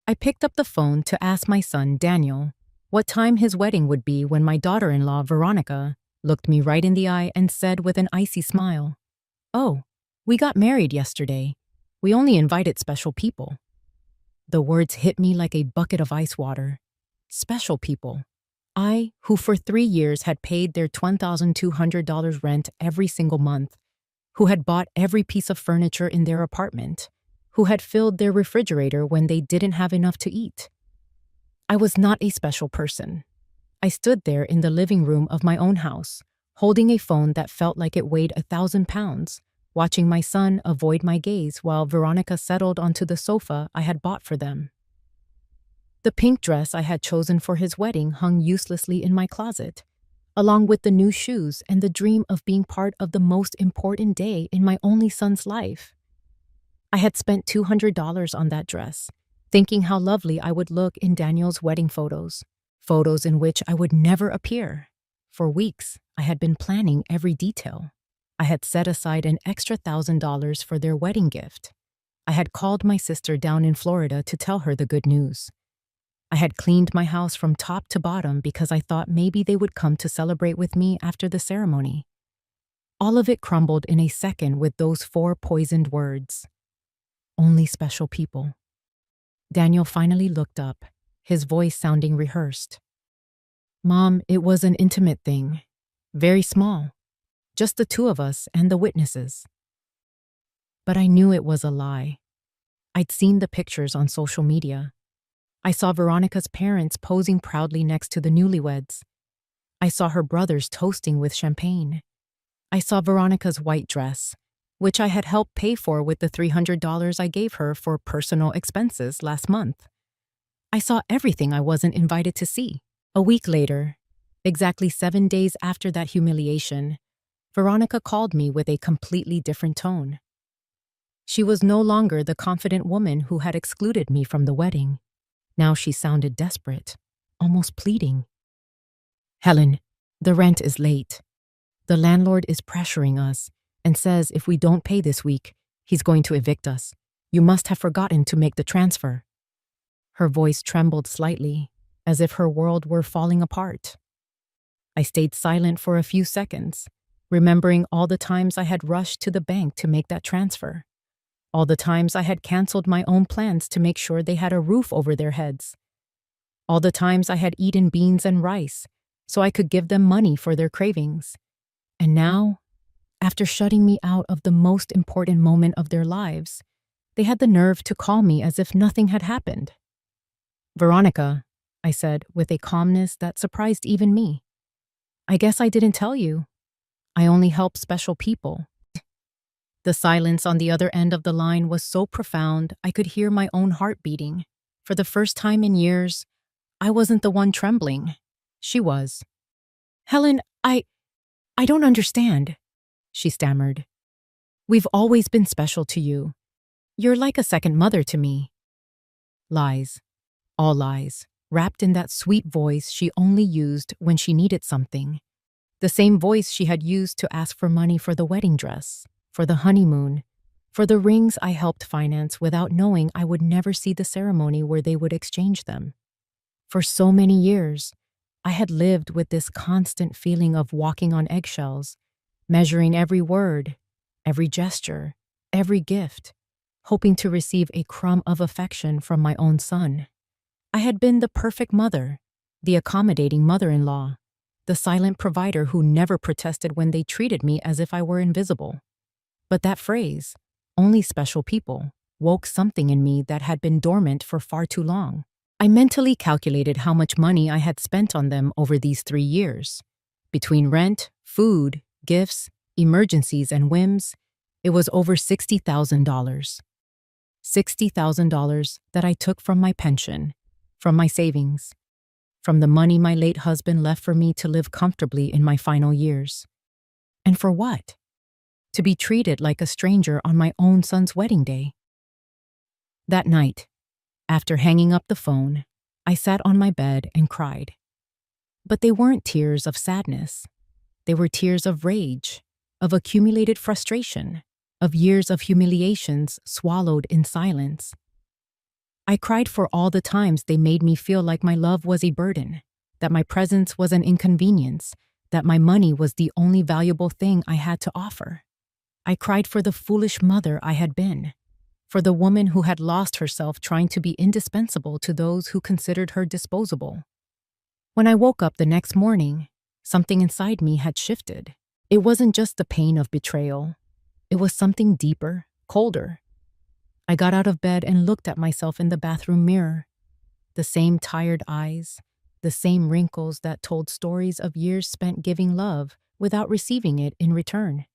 I picked up the phone to ask my son, Daniel, what time his wedding would be when my daughter-in-law, Veronica, looked me right in the eye and said with an icy smile, "Oh, we got married yesterday. We only invited special people." The words hit me like a bucket of ice water. Special people. I, who for 3 years had paid their $1,200 rent every single month, who had bought every piece of furniture in their apartment, who had filled their refrigerator when they didn't have enough to eat. I was not a special person. I stood there in the living room of my own house, holding a phone that felt like it weighed 1,000 pounds, watching my son avoid my gaze while Veronica settled onto the sofa I had bought for them. The pink dress I had chosen for his wedding hung uselessly in my closet, along with the new shoes and the dream of being part of the most important day in my only son's life. I had spent $200 on that dress, thinking how lovely I would look in Daniel's wedding photos in which I would never appear. For weeks, I had been planning every detail. I had set aside an extra $1,000 for their wedding gift. I had called my sister down in Florida to tell her the good news. I had cleaned my house from top to bottom because I thought maybe they would come to celebrate with me after the ceremony. All of it crumbled in a second with those 4 poisoned words. Only special people. Daniel finally looked up, his voice sounding rehearsed. "Mom, it was an intimate thing. Very small. Just the 2 of us and the witnesses." But I knew it was a lie. I'd seen the pictures on social media. I saw Veronica's parents posing proudly next to the newlyweds. I saw her brothers toasting with champagne. I saw Veronica's white dress, which I had helped pay for with the $300 I gave her for personal expenses last month. I saw everything I wasn't invited to see. A week later, exactly 7 days after that humiliation, Veronica called me with a completely different tone. She was no longer the confident woman who had excluded me from the wedding. Now she sounded desperate, almost pleading. "Helen, the rent is late. The landlord is pressuring us and says if we don't pay this week, he's going to evict us. You must have forgotten to make the transfer." Her voice trembled slightly, as if her world were falling apart. I stayed silent for a few seconds, remembering all the times I had rushed to the bank to make that transfer. All the times I had canceled my own plans to make sure they had a roof over their heads. All the times I had eaten beans and rice so I could give them money for their cravings. And now, after shutting me out of the most important moment of their lives, they had the nerve to call me as if nothing had happened. "Veronica," I said with a calmness that surprised even me, "I guess I didn't tell you. I only help special people." The silence on the other end of the line was so profound I could hear my own heart beating. For the first time in years, I wasn't the one trembling. She was. "Helen, I don't understand," she stammered. "We've always been special to you. You're like a second mother to me." Lies. All lies, wrapped in that sweet voice she only used when she needed something. The same voice she had used to ask for money for the wedding dress, for the honeymoon, for the rings I helped finance without knowing I would never see the ceremony where they would exchange them. For so many years, I had lived with this constant feeling of walking on eggshells, measuring every word, every gesture, every gift, hoping to receive a crumb of affection from my own son. I had been the perfect mother, the accommodating mother-in-law, the silent provider who never protested when they treated me as if I were invisible. But that phrase, "only special people," woke something in me that had been dormant for far too long. I mentally calculated how much money I had spent on them over these 3 years. Between rent, food, gifts, emergencies, and whims, it was over $60,000. $60,000 that I took from my pension, from my savings, from the money my late husband left for me to live comfortably in my final years. And for what? To be treated like a stranger on my own son's wedding day. That night, after hanging up the phone, I sat on my bed and cried. But they weren't tears of sadness. They were tears of rage, of accumulated frustration, of years of humiliations swallowed in silence. I cried for all the times they made me feel like my love was a burden, that my presence was an inconvenience, that my money was the only valuable thing I had to offer. I cried for the foolish mother I had been, for the woman who had lost herself trying to be indispensable to those who considered her disposable. When I woke up the next morning, something inside me had shifted. It wasn't just the pain of betrayal. It was something deeper, colder. I got out of bed and looked at myself in the bathroom mirror. The same tired eyes, the same wrinkles that told stories of years spent giving love without receiving it in return.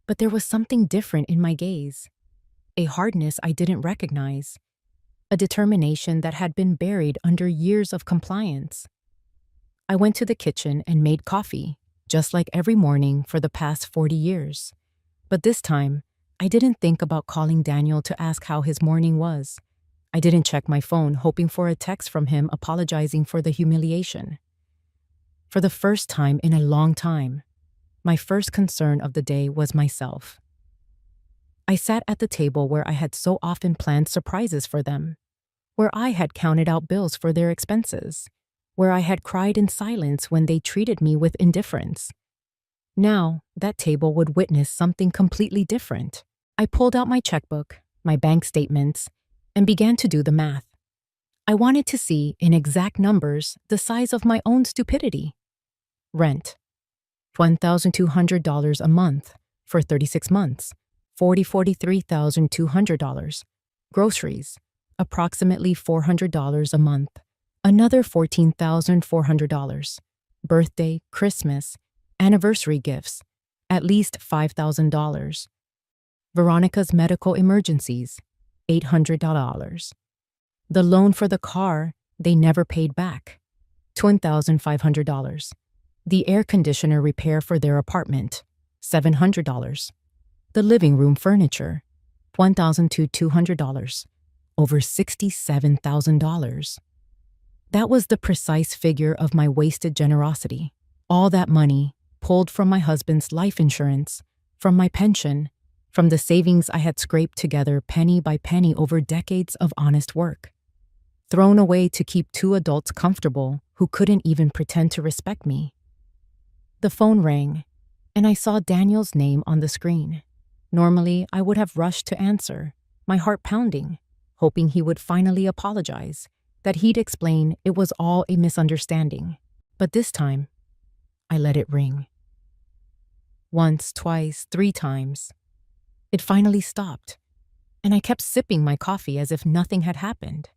But there was something different in my gaze, a hardness I didn't recognize, a determination that had been buried under years of compliance. I went to the kitchen and made coffee, just like every morning for the past 40 years. But this time, I didn't think about calling Daniel to ask how his morning was. I didn't check my phone hoping for a text from him apologizing for the humiliation. For the first time in a long time, my first concern of the day was myself. I sat at the table where I had so often planned surprises for them, where I had counted out bills for their expenses, where I had cried in silence when they treated me with indifference. Now, that table would witness something completely different. I pulled out my checkbook, my bank statements, and began to do the math. I wanted to see, in exact numbers, the size of my own stupidity. Rent, $1,200 a month for 36 months, $43,200. Groceries, approximately $400 a month, another $14,400. Birthday, Christmas, anniversary gifts, at least $5,000. Veronica's medical emergencies, $800. The loan for the car they never paid back, $2,500. The air conditioner repair for their apartment, $700. The living room furniture, $1,200. Over $67,000. That was the precise figure of my wasted generosity. All that money, pulled from my husband's life insurance, from my pension, from the savings I had scraped together penny by penny over decades of honest work. Thrown away to keep two adults comfortable who couldn't even pretend to respect me. The phone rang, and I saw Daniel's name on the screen. Normally, I would have rushed to answer, my heart pounding, hoping he would finally apologize, that he'd explain it was all a misunderstanding. But this time, I let it ring. Once, twice, 3 times. It finally stopped, and I kept sipping my coffee as if nothing had happened.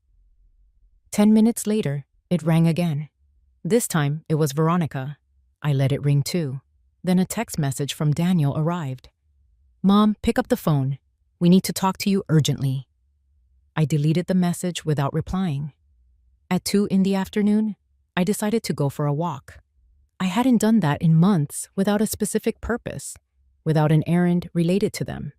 10 minutes later, it rang again. This time, it was Veronica. I let it ring too. Then a text message from Daniel arrived. "Mom, pick up the phone. We need to talk to you urgently." I deleted the message without replying. At 2 in the afternoon, I decided to go for a walk. I hadn't done that in months without a specific purpose, without an errand related to them.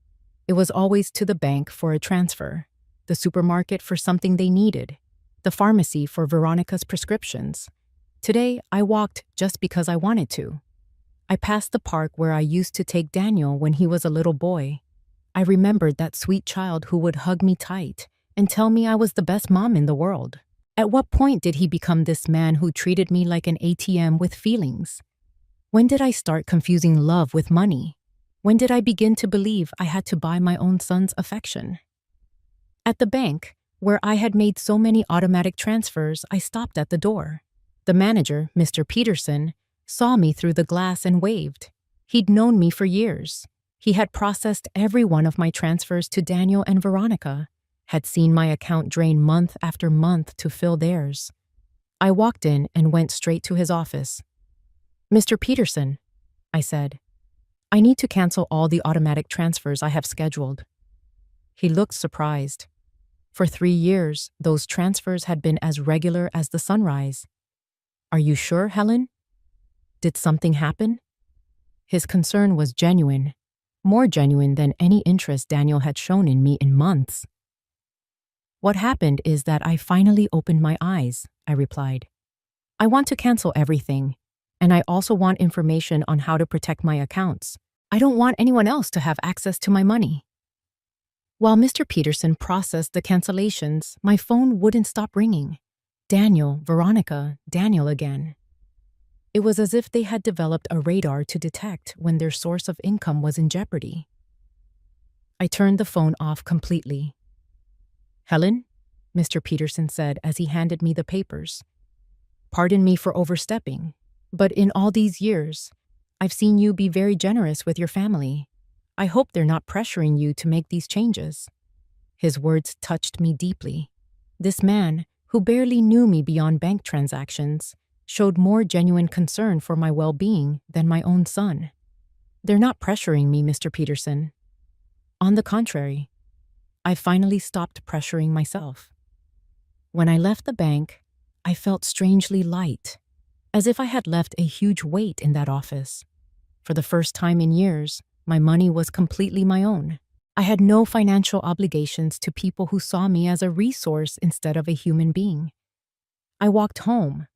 It was always to the bank for a transfer, the supermarket for something they needed, the pharmacy for Veronica's prescriptions. Today, I walked just because I wanted to. I passed the park where I used to take Daniel when he was a little boy. I remembered that sweet child who would hug me tight and tell me I was the best mom in the world. At what point did he become this man who treated me like an ATM with feelings? When did I start confusing love with money? When did I begin to believe I had to buy my own son's affection? At the bank, where I had made so many automatic transfers, I stopped at the door. The manager, Mr. Peterson, saw me through the glass and waved. He'd known me for years. He had processed every one of my transfers to Daniel and Veronica, had seen my account drain month after month to fill theirs. I walked in and went straight to his office. "Mr. Peterson," I said, "I need to cancel all the automatic transfers I have scheduled." He looked surprised. For 3 years, those transfers had been as regular as the sunrise. "Are you sure, Helen? Did something happen?" His concern was genuine, more genuine than any interest Daniel had shown in me in months. "What happened is that I finally opened my eyes," I replied. "I want to cancel everything, and I also want information on how to protect my accounts. I don't want anyone else to have access to my money." While Mr. Peterson processed the cancellations, my phone wouldn't stop ringing. Daniel, Veronica, Daniel again. It was as if they had developed a radar to detect when their source of income was in jeopardy. I turned the phone off completely. "Helen?" Mr. Peterson said as he handed me the papers. "Pardon me for overstepping, but in all these years, I've seen you be very generous with your family. I hope they're not pressuring you to make these changes." His words touched me deeply. This man, who barely knew me beyond bank transactions, showed more genuine concern for my well-being than my own son. "They're not pressuring me, Mr. Peterson. On the contrary, I finally stopped pressuring myself." When I left the bank, I felt strangely light, as if I had left a huge weight in that office. For the first time in years, my money was completely my own. I had no financial obligations to people who saw me as a resource instead of a human being. I walked home,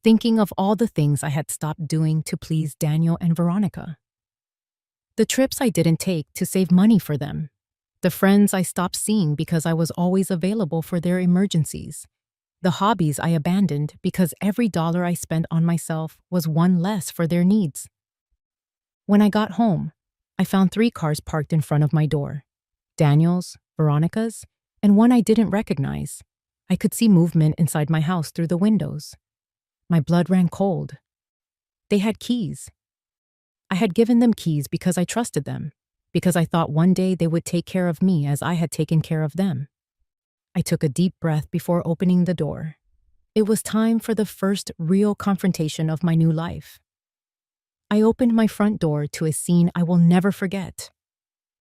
thinking of all the things I had stopped doing to please Daniel and Veronica. The trips I didn't take to save money for them. The friends I stopped seeing because I was always available for their emergencies. The hobbies I abandoned because every dollar I spent on myself was one less for their needs. When I got home, I found 3 cars parked in front of my door. Daniel's, Veronica's, and one I didn't recognize. I could see movement inside my house through the windows. My blood ran cold. They had keys. I had given them keys because I trusted them, because I thought one day they would take care of me as I had taken care of them. I took a deep breath before opening the door. It was time for the first real confrontation of my new life. I opened my front door to a scene I will never forget.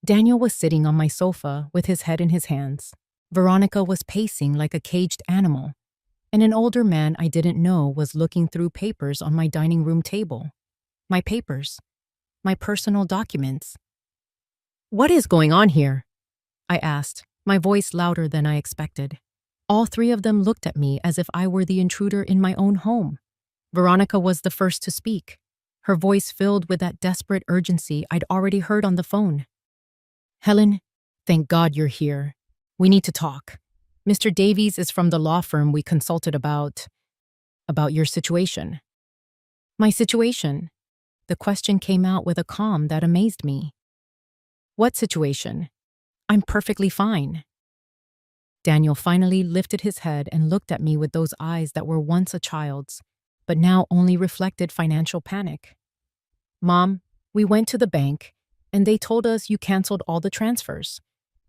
Daniel was sitting on my sofa with his head in his hands. Veronica was pacing like a caged animal, and an older man I didn't know was looking through papers on my dining room table. My papers. My personal documents. "What is going on here?" I asked, my voice louder than I expected. All 3 of them looked at me as if I were the intruder in my own home. Veronica was the first to speak, her voice filled with that desperate urgency I'd already heard on the phone. "Helen, thank God you're here. We need to talk. Mr. Davies is from the law firm we consulted about your situation." "My situation?" The question came out with a calm that amazed me. "What situation? I'm perfectly fine." Daniel finally lifted his head and looked at me with those eyes that were once a child's, but now only reflected financial panic. "Mom, we went to the bank, and they told us you canceled all the transfers.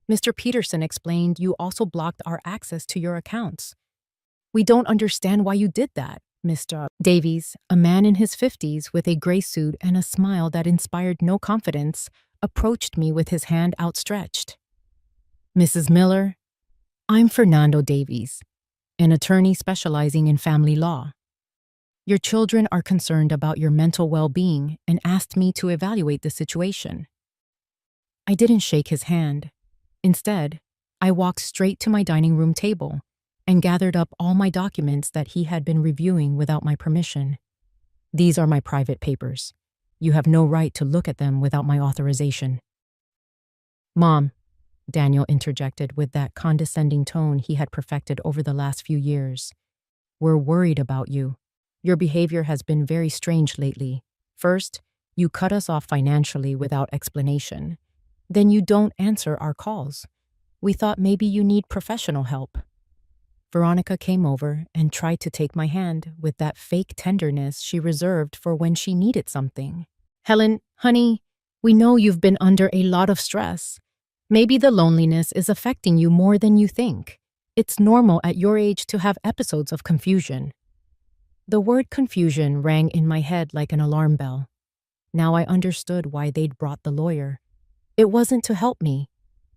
Mr. Peterson explained you also blocked our access to your accounts. We don't understand why you did that." Mr. Davies, a man in his 50s with a gray suit and a smile that inspired no confidence, approached me with his hand outstretched. "Mrs. Miller, I'm Fernando Davies, an attorney specializing in family law. Your children are concerned about your mental well-being and asked me to evaluate the situation." I didn't shake his hand. Instead, I walked straight to my dining room table and gathered up all my documents that he had been reviewing without my permission. "These are my private papers. You have no right to look at them without my authorization." "Mom," Daniel interjected with that condescending tone he had perfected over the last few years, "we're worried about you. Your behavior has been very strange lately. First, you cut us off financially without explanation. Then you don't answer our calls. We thought maybe you need professional help." Veronica came over and tried to take my hand with that fake tenderness she reserved for when she needed something. "Helen, honey, we know you've been under a lot of stress. Maybe the loneliness is affecting you more than you think. It's normal at your age to have episodes of confusion." The word confusion rang in my head like an alarm bell. Now I understood why they'd brought the lawyer. It wasn't to help me.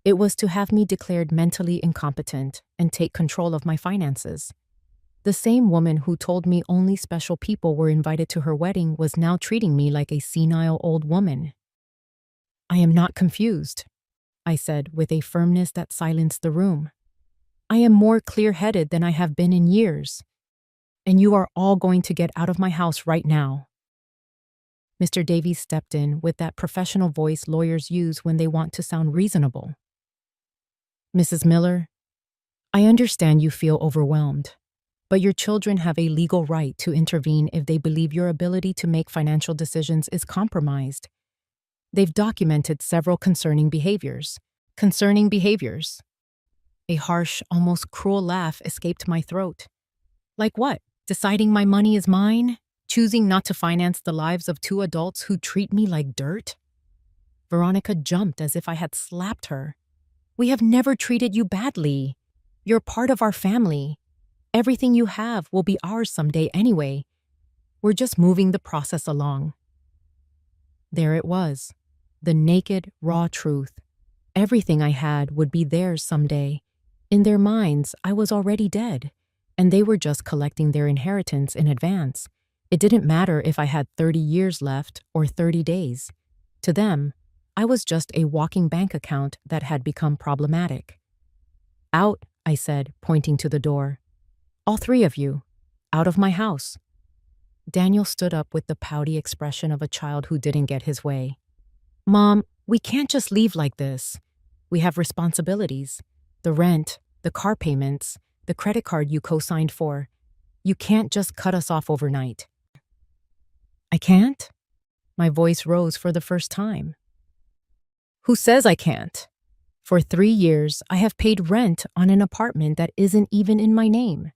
It was to have me declared mentally incompetent and take control of my finances. The same woman who told me only special people were invited to her wedding was now treating me like a senile old woman. "I am not confused," I said with a firmness that silenced the room. "I am more clear-headed than I have been in years. And you are all going to get out of my house right now." Mr. Davies stepped in with that professional voice lawyers use when they want to sound reasonable. Mrs. Miller, I understand you feel overwhelmed, but your children have a legal right to intervene if they believe your ability to make financial decisions is compromised. They've documented several concerning behaviors. Concerning behaviors. A harsh, almost cruel laugh escaped my throat. Like what? Deciding my money is mine? Choosing not to finance the lives of two adults who treat me like dirt? Veronica jumped as if I had slapped her. We have never treated you badly. You're part of our family. Everything you have will be ours someday anyway. We're just moving the process along. There it was, the naked, raw truth. Everything I had would be theirs someday. In their minds, I was already dead, and they were just collecting their inheritance in advance. It didn't matter if I had 30 years left or 30 days. To them, I was just a walking bank account that had become problematic. Out, I said, pointing to the door. All three of you. Out of my house. Daniel stood up with the pouty expression of a child who didn't get his way. Mom, we can't just leave like this. We have responsibilities. The rent, the car payments, the credit card you co-signed for. You can't just cut us off overnight. I can't? My voice rose for the first time. Who says I can't? For 3 years, I have paid rent on an apartment that isn't even in my name.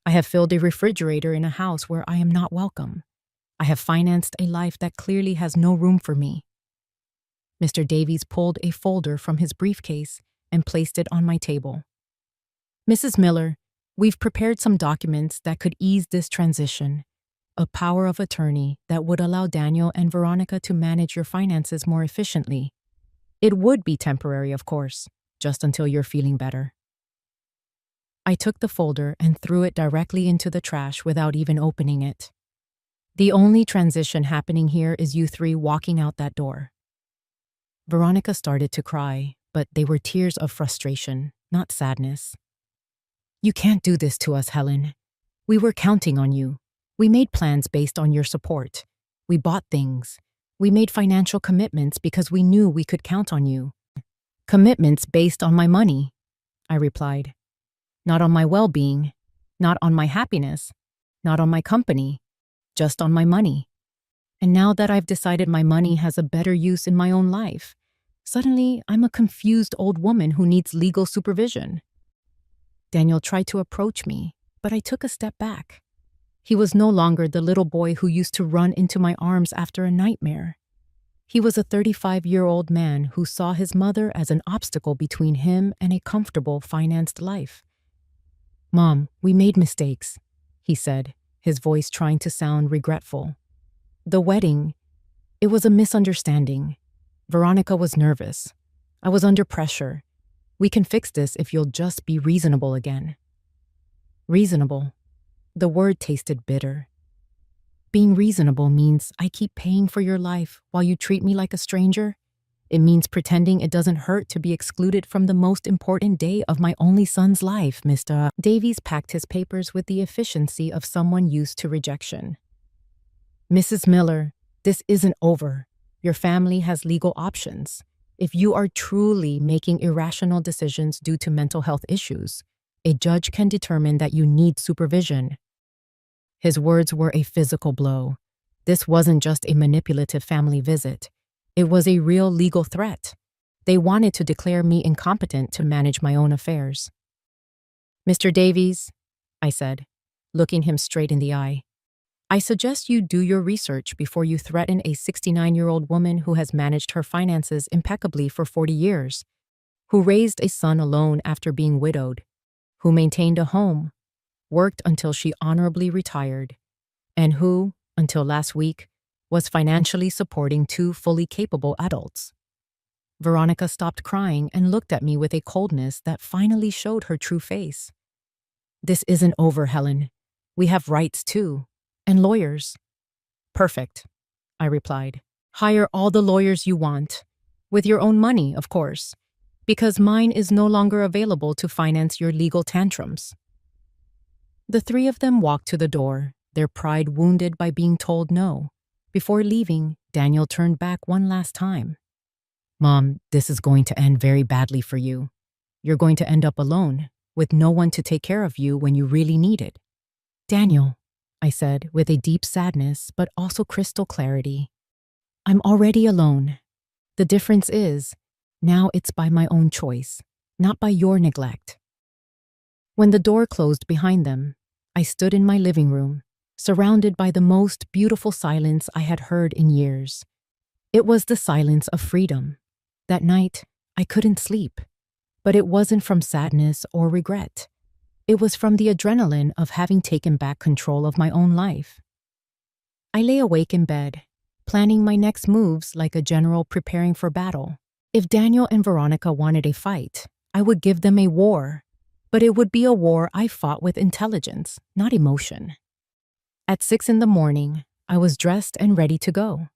I have filled a refrigerator in a house where I am not welcome. I have financed a life that clearly has no room for me. Mr. Davies pulled a folder from his briefcase and placed it on my table. Mrs. Miller, we've prepared some documents that could ease this transition. A power of attorney that would allow Daniel and Veronica to manage your finances more efficiently. It would be temporary, of course, just until you're feeling better. I took the folder and threw it directly into the trash without even opening it. The only transition happening here is you three walking out that door. Veronica started to cry, but they were tears of frustration, not sadness. You can't do this to us, Helen. We were counting on you. We made plans based on your support. We bought things. We made financial commitments because we knew we could count on you. Commitments based on my money, I replied. Not on my well-being, not on my happiness, not on my company, just on my money. And now that I've decided my money has a better use in my own life, suddenly I'm a confused old woman who needs legal supervision. Daniel tried to approach me, but I took a step back. He was no longer the little boy who used to run into my arms after a nightmare. He was a 35-year-old man who saw his mother as an obstacle between him and a comfortable, financed life. Mom, we made mistakes, he said, his voice trying to sound regretful. The wedding, it was a misunderstanding. Veronica was nervous. I was under pressure. We can fix this if you'll just be reasonable again. Reasonable. The word tasted bitter. Being reasonable means I keep paying for your life while you treat me like a stranger. It means pretending it doesn't hurt to be excluded from the most important day of my only son's life, Mr. Davies packed his papers with the efficiency of someone used to rejection. Mrs. Miller, this isn't over. Your family has legal options. If you are truly making irrational decisions due to mental health issues, a judge can determine that you need supervision. His words were a physical blow. This wasn't just a manipulative family visit. It was a real legal threat. They wanted to declare me incompetent to manage my own affairs. Mr. Davies, I said, looking him straight in the eye, I suggest you do your research before you threaten a 69-year-old woman who has managed her finances impeccably for 40 years, who raised a son alone after being widowed, who maintained a home, worked until she honorably retired, and who, until last week, was financially supporting 2 fully capable adults. Veronica stopped crying and looked at me with a coldness that finally showed her true face. This isn't over, Helen. We have rights too, and lawyers. Perfect, I replied. Hire all the lawyers you want, with your own money, of course, because mine is no longer available to finance your legal tantrums. The 3 of them walked to the door, their pride wounded by being told no. Before leaving, Daniel turned back one last time. Mom, this is going to end very badly for you. You're going to end up alone, with no one to take care of you when you really need it. Daniel, I said with a deep sadness but also crystal clarity, I'm already alone. The difference is, now it's by my own choice, not by your neglect. When the door closed behind them, I stood in my living room, surrounded by the most beautiful silence I had heard in years. It was the silence of freedom. That night, I couldn't sleep, but it wasn't from sadness or regret. It was from the adrenaline of having taken back control of my own life. I lay awake in bed, planning my next moves like a general preparing for battle. If Daniel and Veronica wanted a fight, I would give them a war, but it would be a war I fought with intelligence, not emotion. At 6 a.m, I was dressed and ready to go.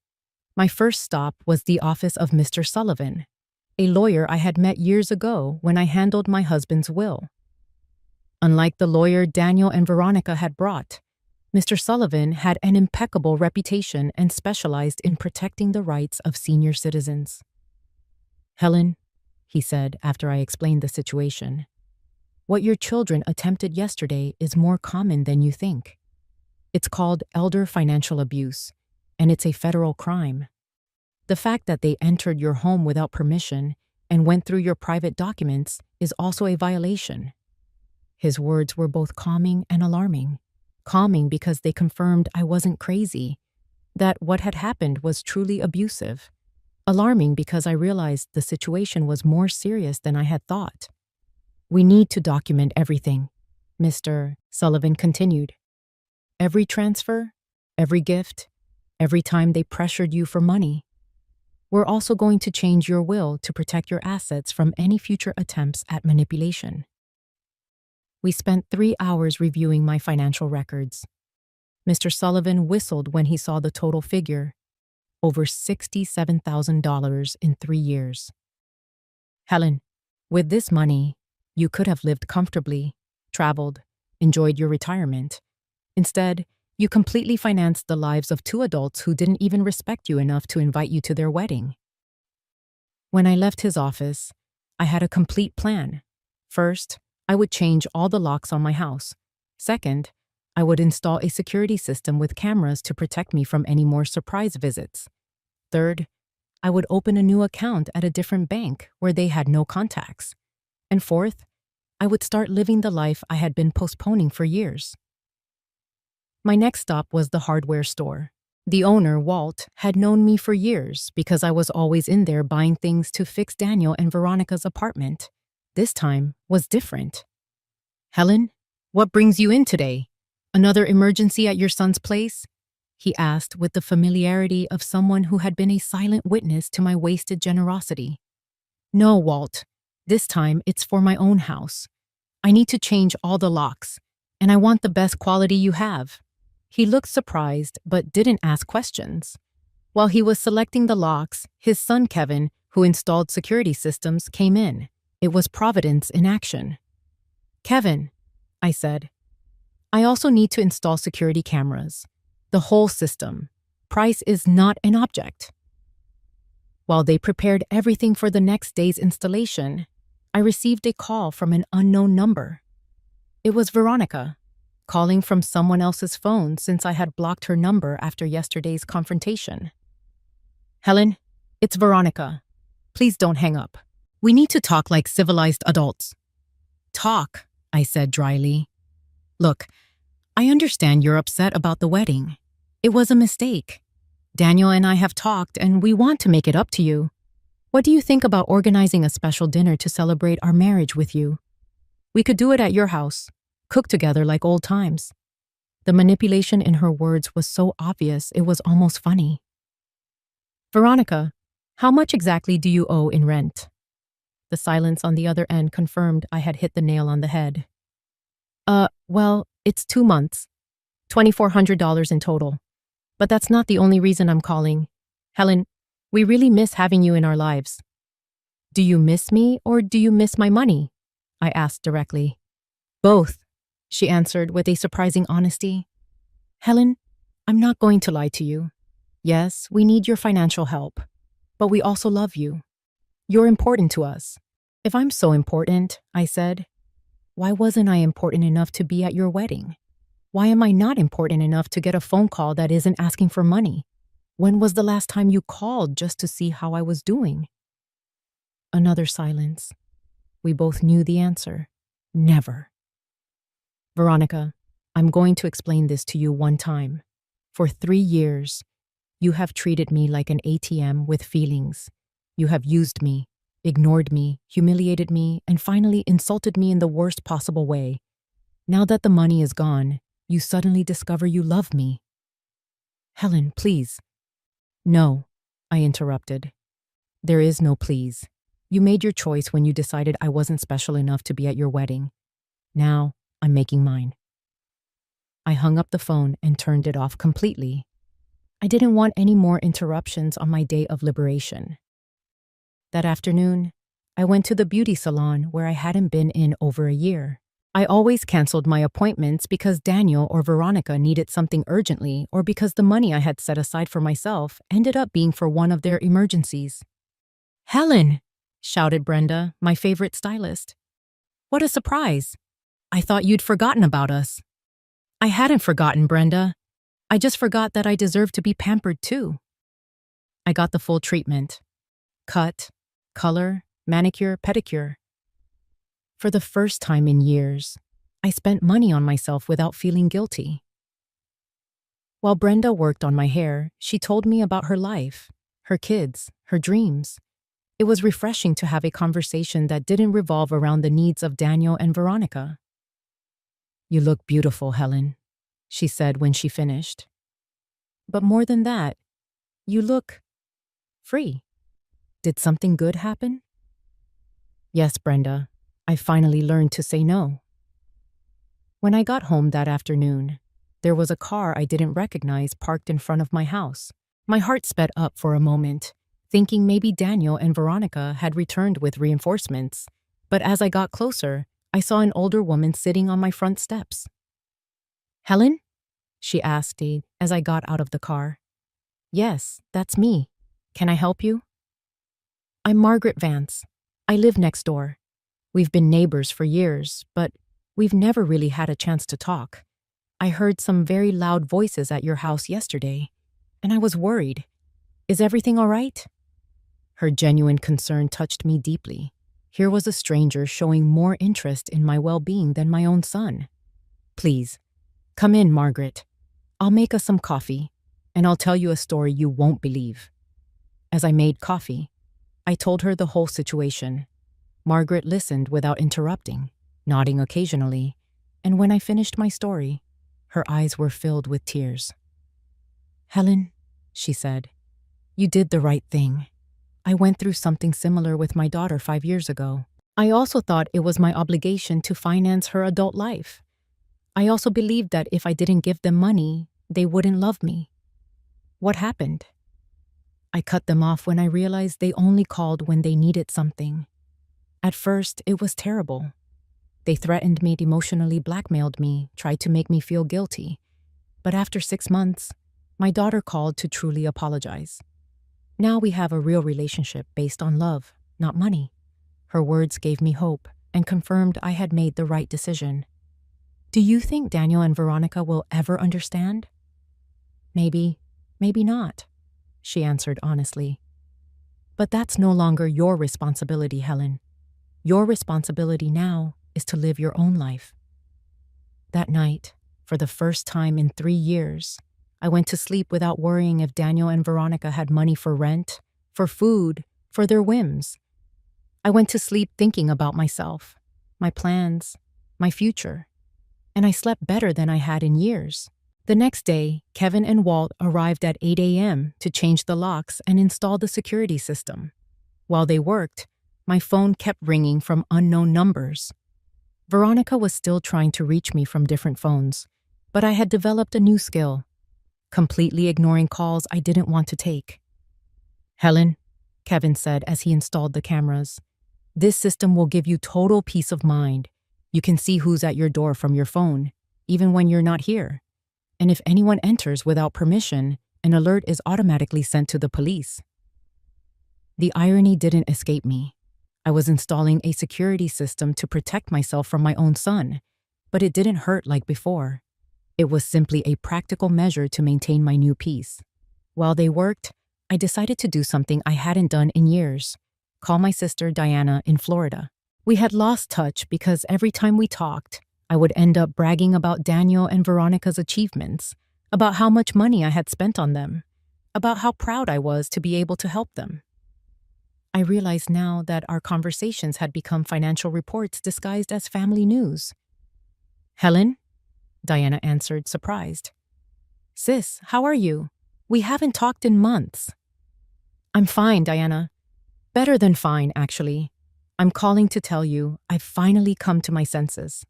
My first stop was the office of Mr. Sullivan, a lawyer I had met years ago when I handled my husband's will. Unlike the lawyer Daniel and Veronica had brought, Mr. Sullivan had an impeccable reputation and specialized in protecting the rights of senior citizens. Helen, he said after I explained the situation, what your children attempted yesterday is more common than you think. It's called elder financial abuse, and it's a federal crime. The fact that they entered your home without permission and went through your private documents is also a violation. His words were both calming and alarming. Calming because they confirmed I wasn't crazy, that what had happened was truly abusive. Alarming because I realized the situation was more serious than I had thought. We need to document everything, Mr. Sullivan continued. Every transfer, every gift, every time they pressured you for money. We're also going to change your will to protect your assets from any future attempts at manipulation. We spent 3 hours reviewing my financial records. Mr. Sullivan whistled when he saw the total figure, over $67,000 in 3 years. Helen, with this money, you could have lived comfortably, traveled, enjoyed your retirement. Instead, you completely financed the lives of 2 adults who didn't even respect you enough to invite you to their wedding. When I left his office, I had a complete plan. First, I would change all the locks on my house. Second, I would install a security system with cameras to protect me from any more surprise visits. Third, I would open a new account at a different bank where they had no contacts. And fourth, I would start living the life I had been postponing for years. My next stop was the hardware store. The owner, Walt, had known me for years because I was always in there buying things to fix Daniel and Veronica's apartment. This time was different. Helen, what brings you in today? Another emergency at your son's place? He asked with the familiarity of someone who had been a silent witness to my wasted generosity. No, Walt. This time it's for my own house. I need to change all the locks, and I want the best quality you have. He looked surprised but didn't ask questions. While he was selecting the locks, his son Kevin, who installed security systems, came in. It was Providence in action. Kevin, I said, I also need to install security cameras. The whole system. Price is not an object. While they prepared everything for the next day's installation, I received a call from an unknown number. It was Veronica, calling from someone else's phone since I had blocked her number after yesterday's confrontation. Helen, it's Veronica. Please don't hang up. We need to talk like civilized adults. Talk, I said dryly. Look, I understand you're upset about the wedding. It was a mistake. Daniel and I have talked and we want to make it up to you. What do you think about organizing a special dinner to celebrate our marriage with you? We could do it at your house, cook together like old times. The manipulation in her words was so obvious it was almost funny. Veronica, how much exactly do you owe in rent? The silence on the other end confirmed I had hit the nail on the head. Well, it's 2 months. $2,400 in total. But that's not the only reason I'm calling. Helen, we really miss having you in our lives. Do you miss me or do you miss my money? I asked directly. Both, she answered with a surprising honesty. Helen, I'm not going to lie to you. Yes, we need your financial help, but we also love you. You're important to us. If I'm so important, I said, why wasn't I important enough to be at your wedding? Why am I not important enough to get a phone call that isn't asking for money? When was the last time you called just to see how I was doing? Another silence. We both knew the answer. Never. Veronica, I'm going to explain this to you one time. For 3 years, you have treated me like an ATM with feelings. You have used me, ignored me, humiliated me, and finally insulted me in the worst possible way. Now that the money is gone, you suddenly discover you love me. Helen, please. No, I interrupted. There is no please. You made your choice when you decided I wasn't special enough to be at your wedding. Now, I'm making mine. I hung up the phone and turned it off completely. I didn't want any more interruptions on my day of liberation. That afternoon, I went to the beauty salon where I hadn't been in over a year. I always canceled my appointments because Daniel or Veronica needed something urgently or because the money I had set aside for myself ended up being for one of their emergencies. Helen! Shouted Brenda, my favorite stylist. What a surprise! I thought you'd forgotten about us. I hadn't forgotten, Brenda. I just forgot that I deserved to be pampered too. I got the full treatment. Cut, color, manicure, pedicure. For the first time in years, I spent money on myself without feeling guilty. While Brenda worked on my hair, she told me about her life, her kids, her dreams. It was refreshing to have a conversation that didn't revolve around the needs of Daniel and Veronica. You look beautiful, Helen, she said when she finished. But more than that, you look free. Did something good happen? Yes, Brenda. I finally learned to say no. When I got home that afternoon, there was a car I didn't recognize parked in front of my house. My heart sped up for a moment, thinking maybe Daniel and Veronica had returned with reinforcements. But as I got closer, I saw an older woman sitting on my front steps. Helen? She asked as I got out of the car. Yes, that's me. Can I help you? I'm Margaret Vance. I live next door. We've been neighbors for years, but we've never really had a chance to talk. I heard some very loud voices at your house yesterday, and I was worried. Is everything all right? Her genuine concern touched me deeply. Here was a stranger showing more interest in my well-being than my own son. Please, come in, Margaret. I'll make us some coffee, and I'll tell you a story you won't believe. As I made coffee, I told her the whole situation. Margaret listened without interrupting, nodding occasionally, and when I finished my story, her eyes were filled with tears. Helen, she said, you did the right thing. I went through something similar with my daughter 5 years ago. I also thought it was my obligation to finance her adult life. I also believed that if I didn't give them money, they wouldn't love me. What happened? I cut them off when I realized they only called when they needed something. At first, it was terrible. They threatened me, emotionally blackmailed me, tried to make me feel guilty. But after 6 months, my daughter called to truly apologize. Now we have a real relationship based on love, not money. Her words gave me hope and confirmed I had made the right decision. Do you think Daniel and Veronica will ever understand? Maybe, maybe not, she answered honestly. But that's no longer your responsibility, Helen. Your responsibility now is to live your own life. That night, for the first time in 3 years, I went to sleep without worrying if Daniel and Veronica had money for rent, for food, for their whims. I went to sleep thinking about myself, my plans, my future, and I slept better than I had in years. The next day, Kevin and Walt arrived at 8 a.m. to change the locks and install the security system. While they worked, my phone kept ringing from unknown numbers. Veronica was still trying to reach me from different phones, but I had developed a new skill, completely ignoring calls I didn't want to take. Helen, Kevin said as he installed the cameras, this system will give you total peace of mind. You can see who's at your door from your phone, even when you're not here. And if anyone enters without permission, an alert is automatically sent to the police. The irony didn't escape me. I was installing a security system to protect myself from my own son, but it didn't hurt like before. It was simply a practical measure to maintain my new peace. While they worked, I decided to do something I hadn't done in years: call my sister Diana in Florida. We had lost touch because every time we talked, I would end up bragging about Daniel and Veronica's achievements, about how much money I had spent on them, about how proud I was to be able to help them. I realize now that our conversations had become financial reports disguised as family news. "Helen?" Diana answered, surprised. "Sis, how are you? We haven't talked in months." "I'm fine, Diana. Better than fine, actually. I'm calling to tell you I've finally come to my senses."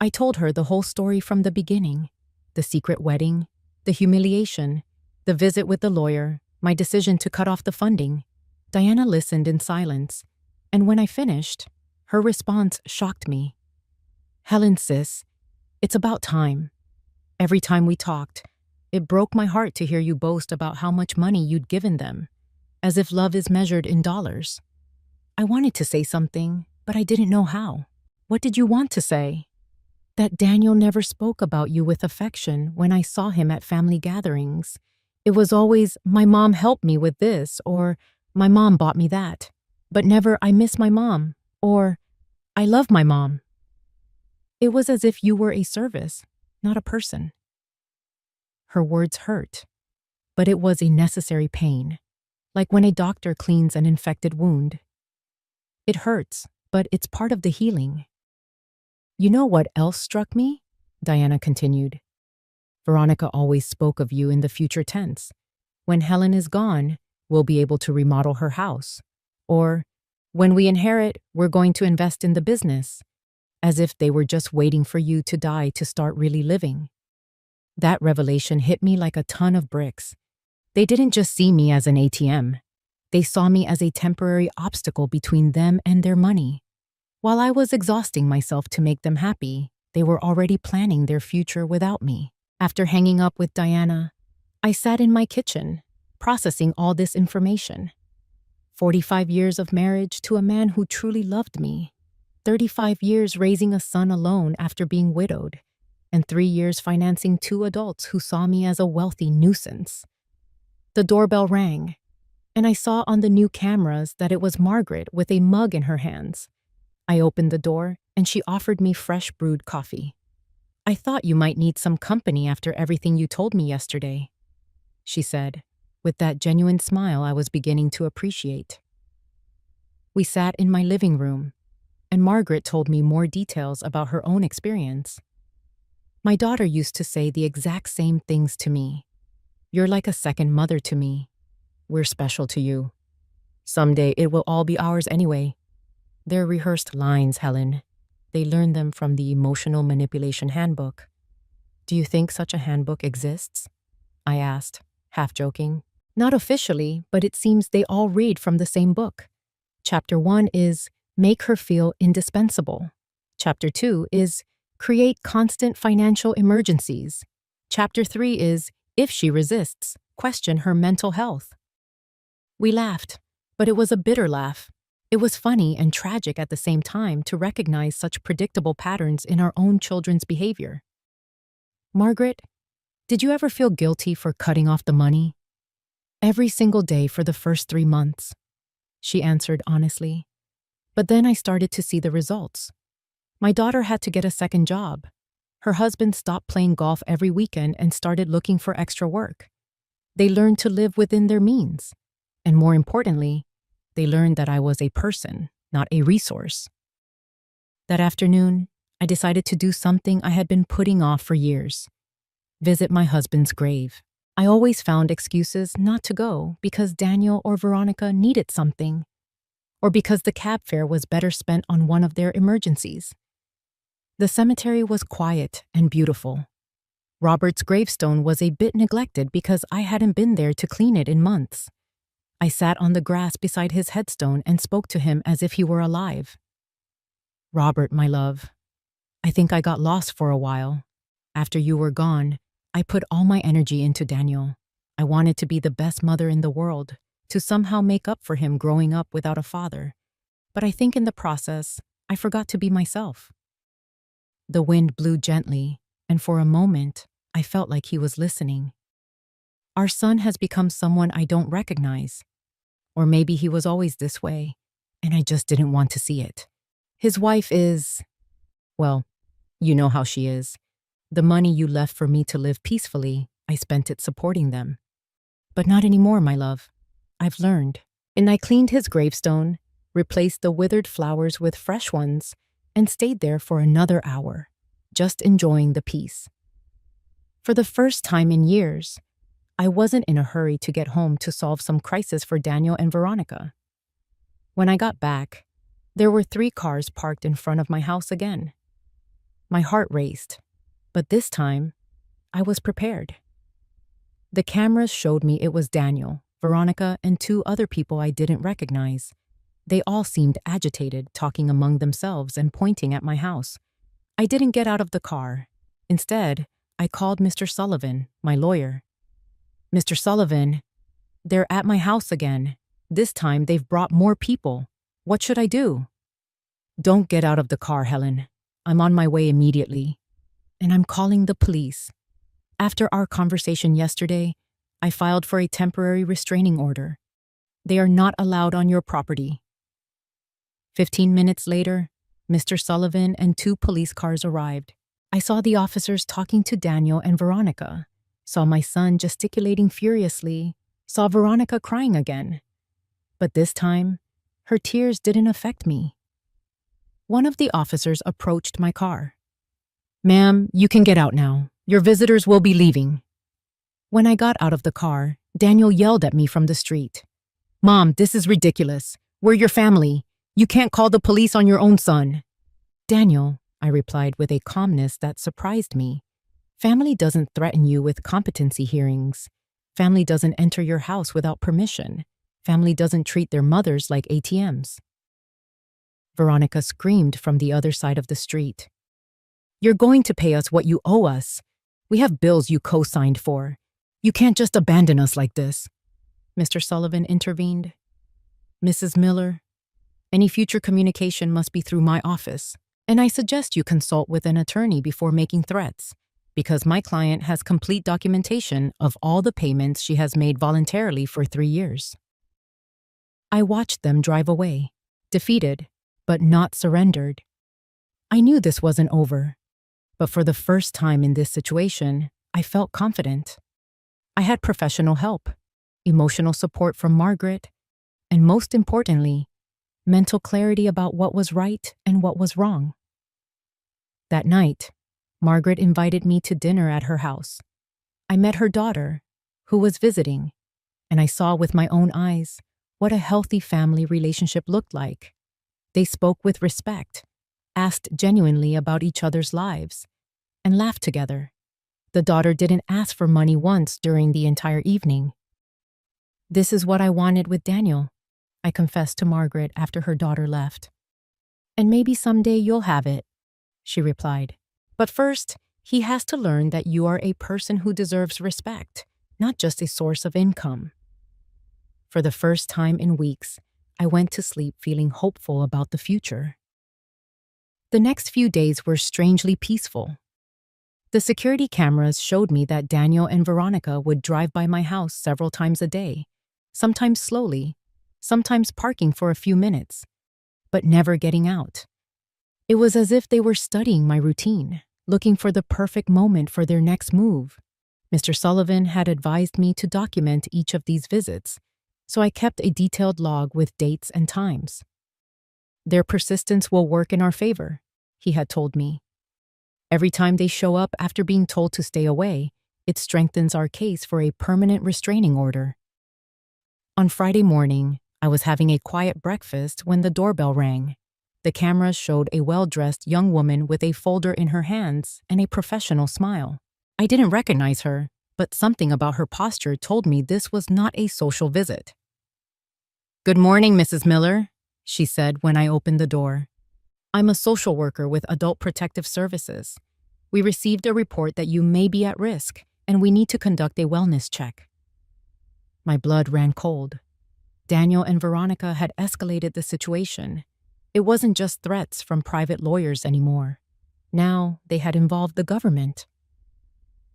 I told her the whole story from the beginning: the secret wedding, the humiliation, the visit with the lawyer, my decision to cut off the funding. Diana listened in silence, and when I finished, her response shocked me. "Helen, sis, it's about time. Every time we talked, it broke my heart to hear you boast about how much money you'd given them, as if love is measured in dollars." I wanted to say something, but I didn't know how. "What did you want to say?" "That Daniel never spoke about you with affection when I saw him at family gatherings. It was always, 'My mom helped me with this,' or 'My mom bought me that,' but never, 'I miss my mom,' or 'I love my mom.' It was as if you were a service, not a person." Her words hurt, but it was a necessary pain, like when a doctor cleans an infected wound. It hurts, but it's part of the healing. "You know what else struck me?" Diana continued. "Veronica always spoke of you in the future tense. When Helen is gone, we'll be able to remodel her house. Or, when we inherit, we're going to invest in the business. As if they were just waiting for you to die to start really living." That revelation hit me like a ton of bricks. They didn't just see me as an ATM. They saw me as a temporary obstacle between them and their money. While I was exhausting myself to make them happy, they were already planning their future without me. After hanging up with Diana, I sat in my kitchen, processing all this information. 45 years of marriage to a man who truly loved me. 35 years raising a son alone after being widowed, and 3 years financing 2 adults who saw me as a wealthy nuisance. The doorbell rang, and I saw on the new cameras that it was Margaret with a mug in her hands. I opened the door, and she offered me fresh brewed coffee. "I thought you might need some company after everything you told me yesterday," she said, with that genuine smile I was beginning to appreciate. We sat in my living room, and Margaret told me more details about her own experience. "My daughter used to say the exact same things to me. 'You're like a second mother to me. We're special to you. Someday it will all be ours anyway.' They're rehearsed lines, Helen. They learn them from the Emotional Manipulation Handbook." "Do you think such a handbook exists?" I asked, half joking. "Not officially, but it seems they all read from the same book. Chapter 1 is Make Her Feel Indispensable. Chapter 2 is Create Constant Financial Emergencies. Chapter 3 is If She Resists, Question Her Mental Health." We laughed, but it was a bitter laugh. It was funny and tragic at the same time to recognize such predictable patterns in our own children's behavior. "Margaret, did you ever feel guilty for cutting off the money?" "Every single day for the first 3 months," she answered honestly. "But then I started to see the results. My daughter had to get a second job. Her husband stopped playing golf every weekend and started looking for extra work. They learned to live within their means. And more importantly, they learned that I was a person, not a resource." That afternoon, I decided to do something I had been putting off for years: visit my husband's grave. I always found excuses not to go because Daniel or Veronica needed something, or because the cab fare was better spent on one of their emergencies. The cemetery was quiet and beautiful. Robert's gravestone was a bit neglected because I hadn't been there to clean it in months. I sat on the grass beside his headstone and spoke to him as if he were alive. "Robert, my love, I think I got lost for a while. After you were gone, I put all my energy into Daniel. I wanted to be the best mother in the world, to somehow make up for him growing up without a father. but I think in the process, I forgot to be myself. The wind blew gently, and for a moment, I felt like he was listening. Our son has become someone I don't recognize. Or maybe he was always this way, and I just didn't want to see it. His wife is, well, you know how she is. The money you left for me to live peacefully, I spent it supporting them. But not anymore, my love. I've learned. And I cleaned his gravestone, replaced the withered flowers with fresh ones, and stayed there for another hour, just enjoying the peace. For the first time in years, I wasn't in a hurry to get home to solve some crisis for Daniel and Veronica. When I got back, there were 3 cars parked in front of my house again. My heart raced, but this time, I was prepared. The cameras showed me it was Daniel, Veronica, and 2 other people I didn't recognize. They all seemed agitated, talking among themselves and pointing at my house. I didn't get out of the car. Instead, I called Mr. Sullivan, my lawyer. Mr. Sullivan, they're at my house again. This time they've brought more people. What should I do? Don't get out of the car, Helen. I'm on my way immediately. And I'm calling the police. After our conversation yesterday, I filed for a temporary restraining order. They are not allowed on your property. 15 minutes later, Mr. Sullivan and 2 police cars arrived. I saw the officers talking to Daniel and Veronica, saw my son gesticulating furiously, saw Veronica crying again. But this time, her tears didn't affect me. One of the officers approached my car. "Ma'am, you can get out now. Your visitors will be leaving." When I got out of the car, Daniel yelled at me from the street. "Mom, this is ridiculous. We're your family. You can't call the police on your own son." "Daniel," I replied with a calmness that surprised me, "family doesn't threaten you with competency hearings. Family doesn't enter your house without permission. Family doesn't treat their mothers like ATMs." Veronica screamed from the other side of the street. "You're going to pay us what you owe us. We have bills you co-signed for. You can't just abandon us like this." Mr. Sullivan intervened. "Mrs. Miller, any future communication must be through my office, and I suggest you consult with an attorney before making threats, because my client has complete documentation of all the payments she has made voluntarily for 3 years." I watched them drive away, defeated, but not surrendered. I knew this wasn't over, but for the first time in this situation, I felt confident. I had professional help, emotional support from Margaret, and most importantly, mental clarity about what was right and what was wrong. That night, Margaret invited me to dinner at her house. I met her daughter, who was visiting, and I saw with my own eyes what a healthy family relationship looked like. They spoke with respect, asked genuinely about each other's lives, and laughed together. The daughter didn't ask for money once during the entire evening. "This is what I wanted with Daniel," I confessed to Margaret after her daughter left. "And maybe someday you'll have it," she replied. "But first, he has to learn that you are a person who deserves respect, not just a source of income." For the first time in weeks, I went to sleep feeling hopeful about the future. The next few days were strangely peaceful. The security cameras showed me that Daniel and Veronica would drive by my house several times a day, sometimes slowly, sometimes parking for a few minutes, but never getting out. It was as if they were studying my routine, looking for the perfect moment for their next move. Mr. Sullivan had advised me to document each of these visits, so I kept a detailed log with dates and times. "Their persistence will work in our favor," he had told me. "Every time they show up after being told to stay away, it strengthens our case for a permanent restraining order." On Friday morning, I was having a quiet breakfast when the doorbell rang. The cameras showed a well-dressed young woman with a folder in her hands and a professional smile. I didn't recognize her, but something about her posture told me this was not a social visit. "Good morning, Mrs. Miller," she said when I opened the door. "I'm a social worker with Adult Protective Services. We received a report that you may be at risk, and we need to conduct a wellness check." My blood ran cold. Daniel and Veronica had escalated the situation, It wasn't just threats from private lawyers anymore. Now they had involved the government.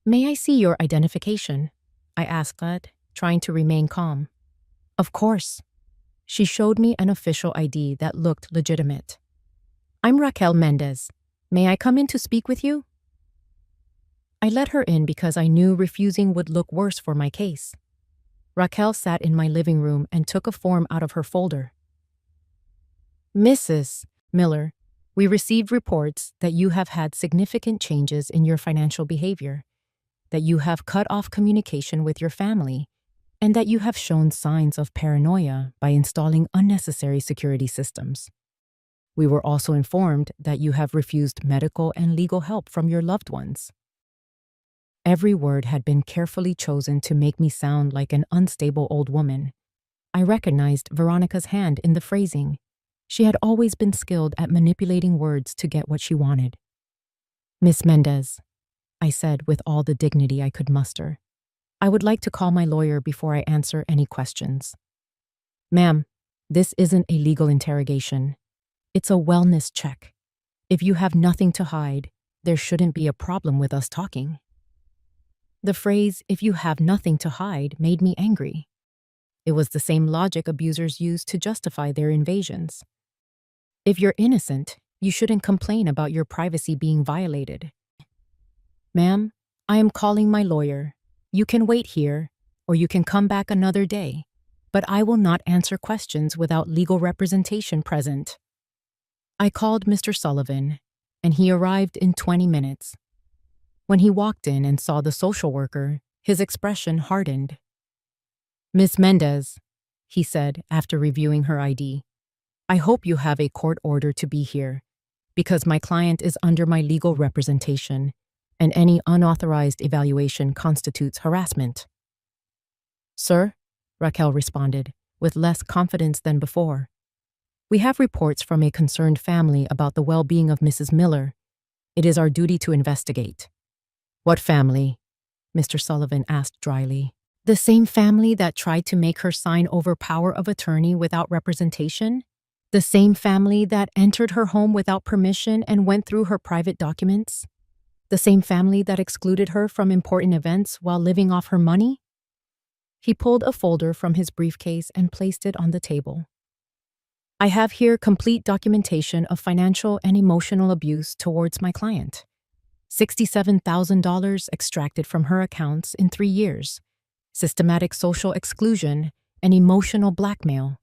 "May I see your identification?" I asked, trying to remain calm. "Of course." She showed me an official ID that looked legitimate. "I'm Raquel Mendez. May I come in to speak with you?" I let her in because I knew refusing would look worse for my case. Raquel sat in my living room and took a form out of her folder. "Mrs. Miller, we received reports that you have had significant changes in your financial behavior, that you have cut off communication with your family, and that you have shown signs of paranoia by installing unnecessary security systems. We were also informed that you have refused medical and legal help from your loved ones." Every word had been carefully chosen to make me sound like an unstable old woman. I recognized Veronica's hand in the phrasing. She had always been skilled at manipulating words to get what she wanted. "Miss Mendez," I said with all the dignity I could muster, "I would like to call my lawyer before I answer any questions." "Ma'am, this isn't a legal interrogation. It's a wellness check. If you have nothing to hide, there shouldn't be a problem with us talking." The phrase, "if you have nothing to hide," made me angry. It was the same logic abusers use to justify their invasions. If you're innocent, you shouldn't complain about your privacy being violated. "Ma'am, I am calling my lawyer. You can wait here, or you can come back another day, but I will not answer questions without legal representation present." I called Mr. Sullivan, and he arrived in 20 minutes. When he walked in and saw the social worker, his expression hardened. "Miss Mendez," he said after reviewing her ID, "I hope you have a court order to be here, because my client is under my legal representation, and any unauthorized evaluation constitutes harassment." "Sir," Raquel responded, with less confidence than before, "we have reports from a concerned family about the well-being of Mrs. Miller. It is our duty to investigate." "What family?" Mr. Sullivan asked dryly. "The same family that tried to make her sign over power of attorney without representation? The same family that entered her home without permission and went through her private documents? The same family that excluded her from important events while living off her money?" He pulled a folder from his briefcase and placed it on the table. "I have here complete documentation of financial and emotional abuse towards my client. $67,000 extracted from her accounts in 3 years, systematic social exclusion, and emotional blackmail.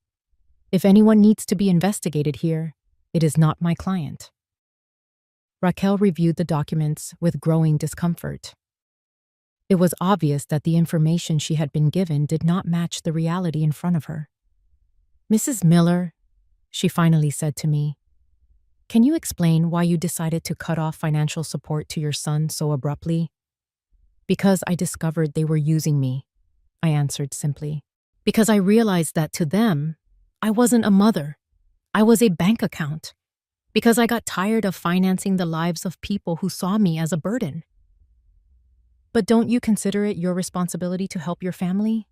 If anyone needs to be investigated here, it is not my client." Raquel reviewed the documents with growing discomfort. It was obvious that the information she had been given did not match the reality in front of her. "Mrs. Miller," she finally said to me, "can you explain why you decided to cut off financial support to your son so abruptly?" "Because I discovered they were using me," I answered simply. "Because I realized that to them, I wasn't a mother. I was a bank account. Because I got tired of financing the lives of people who saw me as a burden." "But don't you consider it your responsibility to help your family?"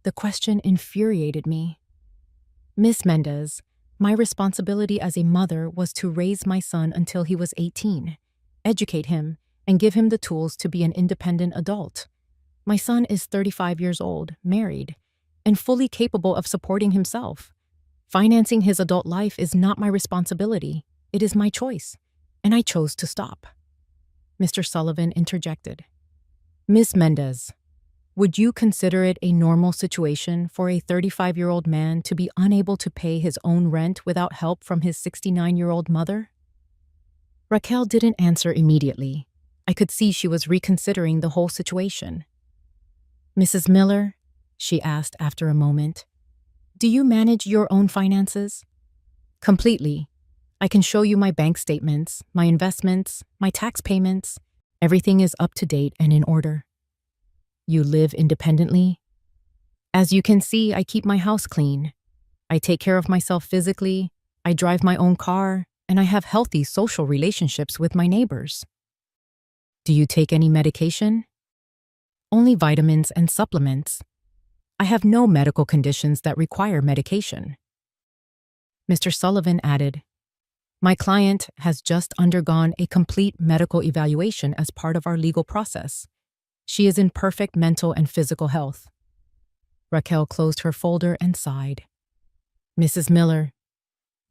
The question infuriated me. "Miss Mendez, my responsibility as a mother was to raise my son until he was 18, educate him, and give him the tools to be an independent adult. My son is 35 years old, married, and fully capable of supporting himself. Financing his adult life is not my responsibility. It is my choice, and I chose to stop." Mr. Sullivan interjected. "Miss Mendez, would you consider it a normal situation for a 35-year-old man to be unable to pay his own rent without help from his 69-year-old mother?" Raquel didn't answer immediately. I could see she was reconsidering the whole situation. "Mrs. Miller," she asked after a moment, "do you manage your own finances?" "Completely. I can show you my bank statements, my investments, my tax payments. Everything is up to date and in order." "You live independently?" "As you can see, I keep my house clean. I take care of myself physically, I drive my own car, and I have healthy social relationships with my neighbors." "Do you take any medication?" "Only vitamins and supplements. I have no medical conditions that require medication." Mr. Sullivan added, "My client has just undergone a complete medical evaluation as part of our legal process. She is in perfect mental and physical health." Raquel closed her folder and sighed. "Mrs. Miller,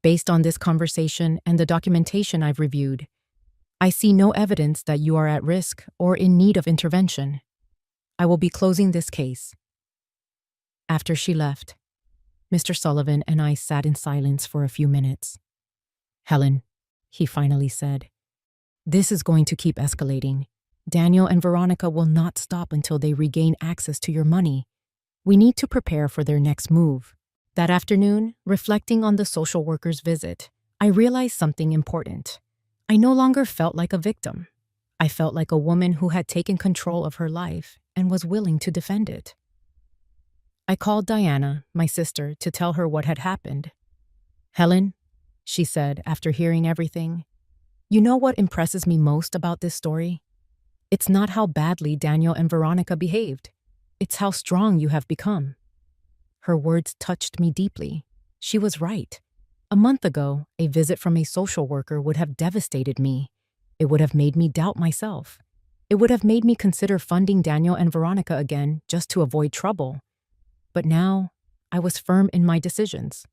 based on this conversation and the documentation I've reviewed, I see no evidence that you are at risk or in need of intervention. I will be closing this case." After she left, Mr. Sullivan and I sat in silence for a few minutes. "Helen," he finally said, "this is going to keep escalating. Daniel and Veronica will not stop until they regain access to your money. We need to prepare for their next move." That afternoon, reflecting on the social worker's visit, I realized something important. I no longer felt like a victim. I felt like a woman who had taken control of her life and was willing to defend it. I called Diana, my sister, to tell her what had happened. "Helen," she said after hearing everything, "you know what impresses me most about this story? It's not how badly Daniel and Veronica behaved. It's how strong you have become." Her words touched me deeply. She was right. A month ago, a visit from a social worker would have devastated me. It would have made me doubt myself. It would have made me consider funding Daniel and Veronica again just to avoid trouble. But now, I was firm in my decisions.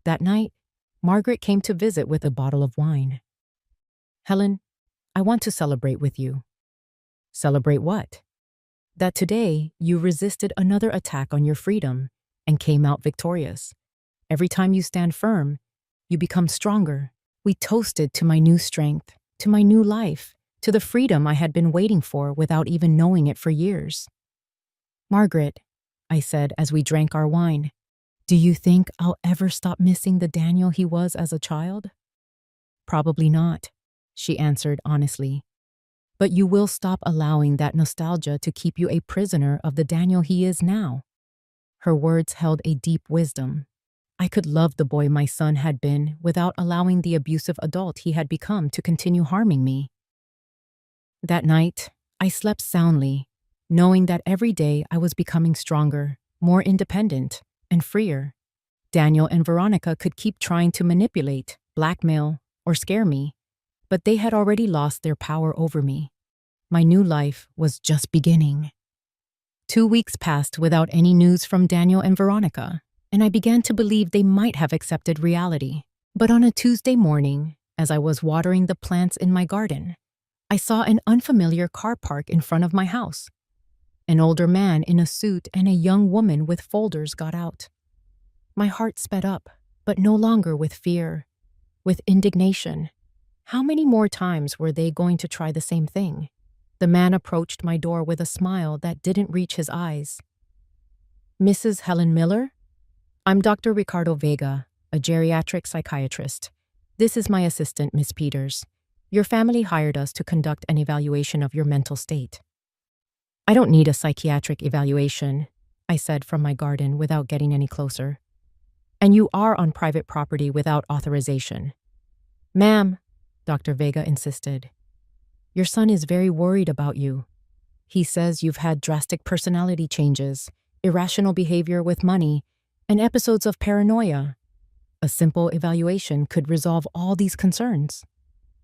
That night, Margaret came to visit with a bottle of wine. "Helen, I want to celebrate with you." "Celebrate what?" "That today you resisted another attack on your freedom and came out victorious. Every time you stand firm, you become stronger." We toasted to my new strength, to my new life, to the freedom I had been waiting for without even knowing it for years. "Margaret," I said as we drank our wine, "do you think I'll ever stop missing the Daniel he was as a child?" "Probably not," she answered honestly. "But you will stop allowing that nostalgia to keep you a prisoner of the Daniel he is now." Her words held a deep wisdom. I could love the boy my son had been without allowing the abusive adult he had become to continue harming me. That night, I slept soundly, knowing that every day I was becoming stronger, more independent, and freer. Daniel and Veronica could keep trying to manipulate, blackmail, or scare me, but they had already lost their power over me. My new life was just beginning. 2 weeks passed without any news from Daniel and Veronica, and I began to believe they might have accepted reality. But on a Tuesday morning, as I was watering the plants in my garden, I saw an unfamiliar car park in front of my house. An older man in a suit and a young woman with folders got out. My heart sped up, but no longer with fear, with indignation. How many more times were they going to try the same thing? The man approached my door with a smile that didn't reach his eyes. "Mrs. Helen Miller? I'm Dr. Ricardo Vega, a geriatric psychiatrist. This is my assistant, Miss Peters. Your family hired us to conduct an evaluation of your mental state." "I don't need a psychiatric evaluation," I said from my garden without getting any closer. "And you are on private property without authorization." "Ma'am," Dr. Vega insisted, "your son is very worried about you. He says you've had drastic personality changes, irrational behavior with money, and episodes of paranoia. A simple evaluation could resolve all these concerns."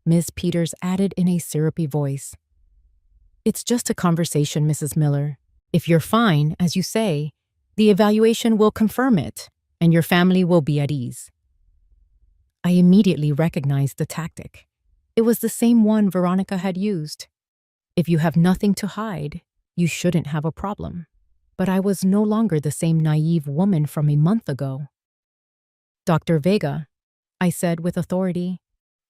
Ms. Peters added in a syrupy voice, "It's just a conversation, Mrs. Miller. If you're fine, as you say, the evaluation will confirm it, and your family will be at ease." I immediately recognized the tactic. It was the same one Veronica had used. If you have nothing to hide, you shouldn't have a problem. But I was no longer the same naive woman from a month ago. "Dr. Vega," I said with authority,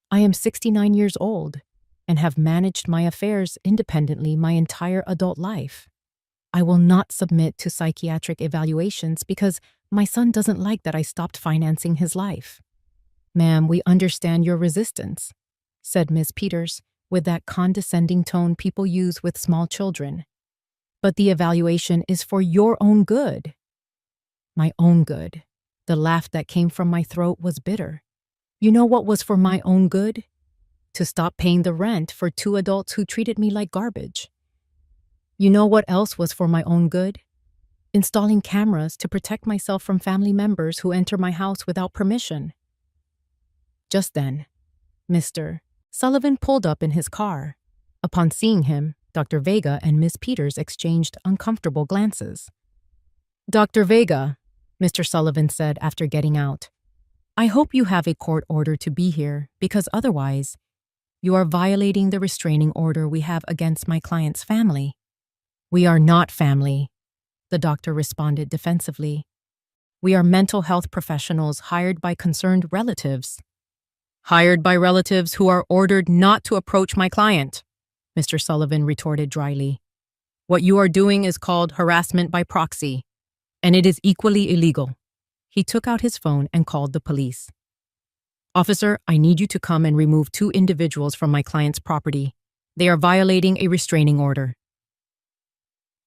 "I am 69 years old and have managed my affairs independently my entire adult life. I will not submit to psychiatric evaluations because my son doesn't like that I stopped financing his life." "Ma'am, we understand your resistance," said Ms. Peters with that condescending tone people use with small children. "But the evaluation is for your own good." My own good. The laugh that came from my throat was bitter. You know what was for my own good? To stop paying the rent for 2 adults who treated me like garbage. You know what else was for my own good? Installing cameras to protect myself from family members who enter my house without permission. Just then, Mr. Sullivan pulled up in his car. Upon seeing him, Dr. Vega and Miss Peters exchanged uncomfortable glances. "Dr. Vega," Mr. Sullivan said after getting out, "I hope you have a court order to be here, because otherwise, you are violating the restraining order we have against my client's family." "We are not family," the doctor responded defensively. "We are mental health professionals hired by concerned relatives." "Hired by relatives who are ordered not to approach my client," Mr. Sullivan retorted dryly. "What you are doing is called harassment by proxy, and it is equally illegal." He took out his phone and called the police. "Officer, I need you to come and remove 2 individuals from my client's property. They are violating a restraining order."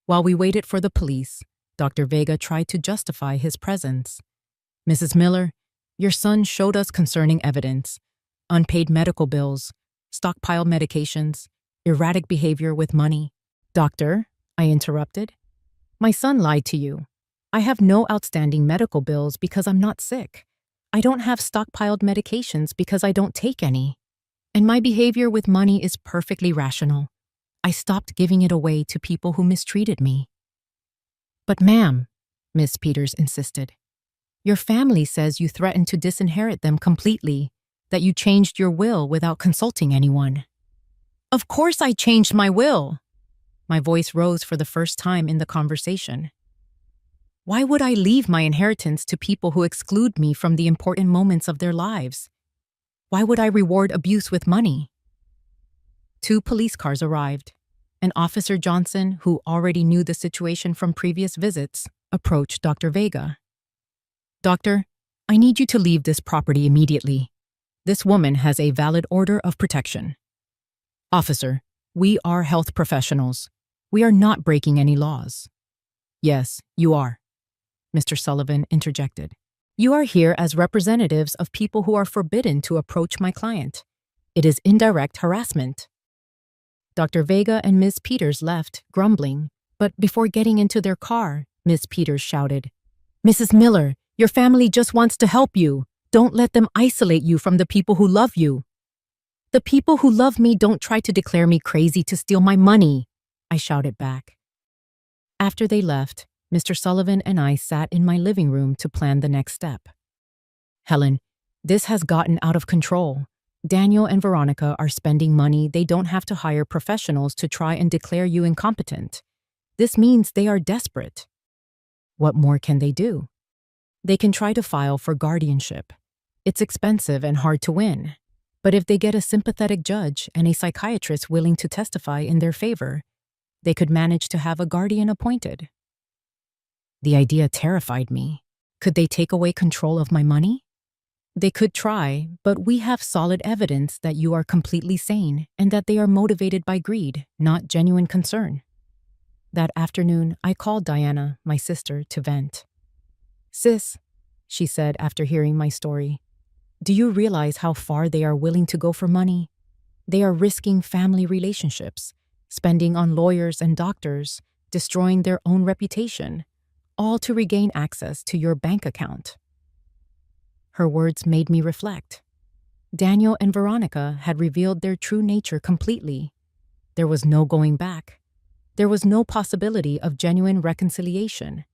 While we waited for the police, Dr. Vega tried to justify his presence. "Mrs. Miller, your son showed us concerning evidence: unpaid medical bills, stockpiled medications, erratic behavior with money." "Doctor," I interrupted, "my son lied to you. I have no outstanding medical bills because I'm not sick. I don't have stockpiled medications because I don't take any. And my behavior with money is perfectly rational. I stopped giving it away to people who mistreated me." "But ma'am," Miss Peters insisted, "your family says you threatened to disinherit them completely, that you changed your will without consulting anyone." "Of course I changed my will." My voice rose for the first time in the conversation. "Why would I leave my inheritance to people who exclude me from the important moments of their lives? Why would I reward abuse with money?" 2 police cars arrived, and Officer Johnson, who already knew the situation from previous visits, approached Dr. Vega. "Doctor, I need you to leave this property immediately. This woman has a valid order of protection." "Officer, we are health professionals. We are not breaking any laws." "Yes, you are," Mr. Sullivan interjected. "You are here as representatives of people who are forbidden to approach my client. It is indirect harassment." Dr. Vega and Ms. Peters left, grumbling, but before getting into their car, Ms. Peters shouted, "Mrs. Miller, your family just wants to help you. Don't let them isolate you from the people who love you." "The people who love me don't try to declare me crazy to steal my money," I shouted back. After they left, Mr. Sullivan and I sat in my living room to plan the next step. "Helen, this has gotten out of control. Daniel and Veronica are spending money they don't have to hire professionals to try and declare you incompetent. This means they are desperate." "What more can they do?" "They can try to file for guardianship. It's expensive and hard to win. But if they get a sympathetic judge and a psychiatrist willing to testify in their favor, they could manage to have a guardian appointed." The idea terrified me. Could they take away control of my money? "They could try, but we have solid evidence that you are completely sane and that they are motivated by greed, not genuine concern." That afternoon, I called Diana, my sister, to vent. "Sis," she said after hearing my story, "do you realize how far they are willing to go for money? They are risking family relationships, spending on lawyers and doctors, destroying their own reputation, all to regain access to your bank account." Her words made me reflect. Daniel and Veronica had revealed their true nature completely. There was no going back. There was no possibility of genuine reconciliation.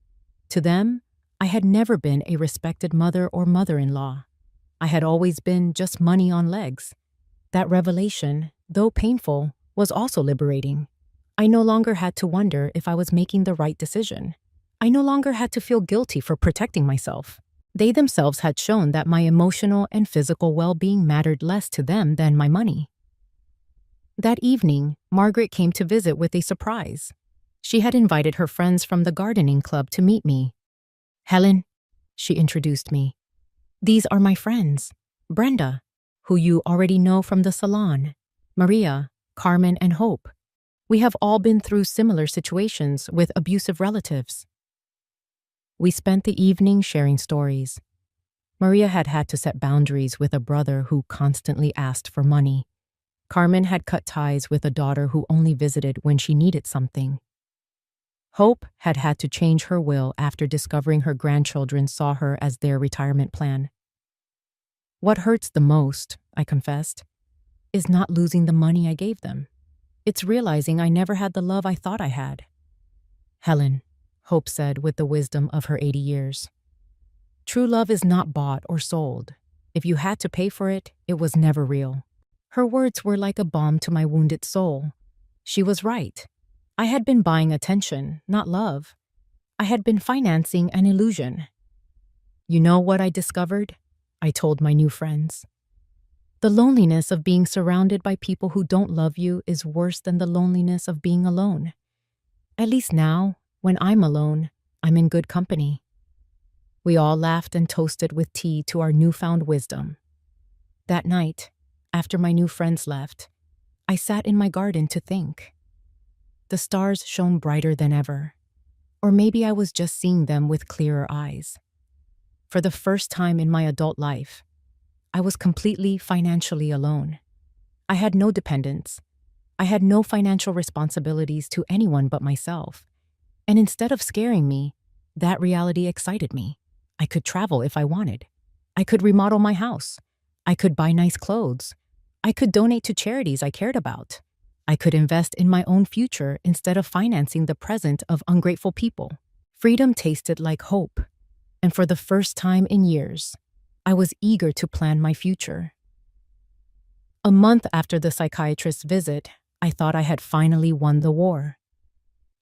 To them, I had never been a respected mother or mother-in-law. I had always been just money on legs. That revelation, though painful, was also liberating. I no longer had to wonder if I was making the right decision. I no longer had to feel guilty for protecting myself. They themselves had shown that my emotional and physical well-being mattered less to them than my money. That evening, Margaret came to visit with a surprise. She had invited her friends from the gardening club to meet me. "Helen," she introduced me. "These are my friends. Brenda, who you already know from the salon, Maria, Carmen, and Hope. We have all been through similar situations with abusive relatives." We spent the evening sharing stories. Maria had had to set boundaries with a brother who constantly asked for money. Carmen had cut ties with a daughter who only visited when she needed something. Hope had had to change her will after discovering her grandchildren saw her as their retirement plan. What hurts the most, I confessed, is not losing the money I gave them. It's realizing I never had the love I thought I had. Helen, Hope said with the wisdom of her 80 years. True love is not bought or sold. If you had to pay for it, it was never real. Her words were like a balm to my wounded soul. She was right. I had been buying attention, not love. I had been financing an illusion. You know what I discovered? I told my new friends. The loneliness of being surrounded by people who don't love you is worse than the loneliness of being alone. At least now, when I'm alone, I'm in good company. We all laughed and toasted with tea to our newfound wisdom. That night, after my new friends left, I sat in my garden to think. The stars shone brighter than ever. Or maybe I was just seeing them with clearer eyes. For the first time in my adult life, I was completely financially alone. I had no dependents. I had no financial responsibilities to anyone but myself. And instead of scaring me, that reality excited me. I could travel if I wanted. I could remodel my house. I could buy nice clothes. I could donate to charities I cared about. I could invest in my own future instead of financing the present of ungrateful people. Freedom tasted like hope. And for the first time in years, I was eager to plan my future. A month after the psychiatrist's visit, I thought I had finally won the war.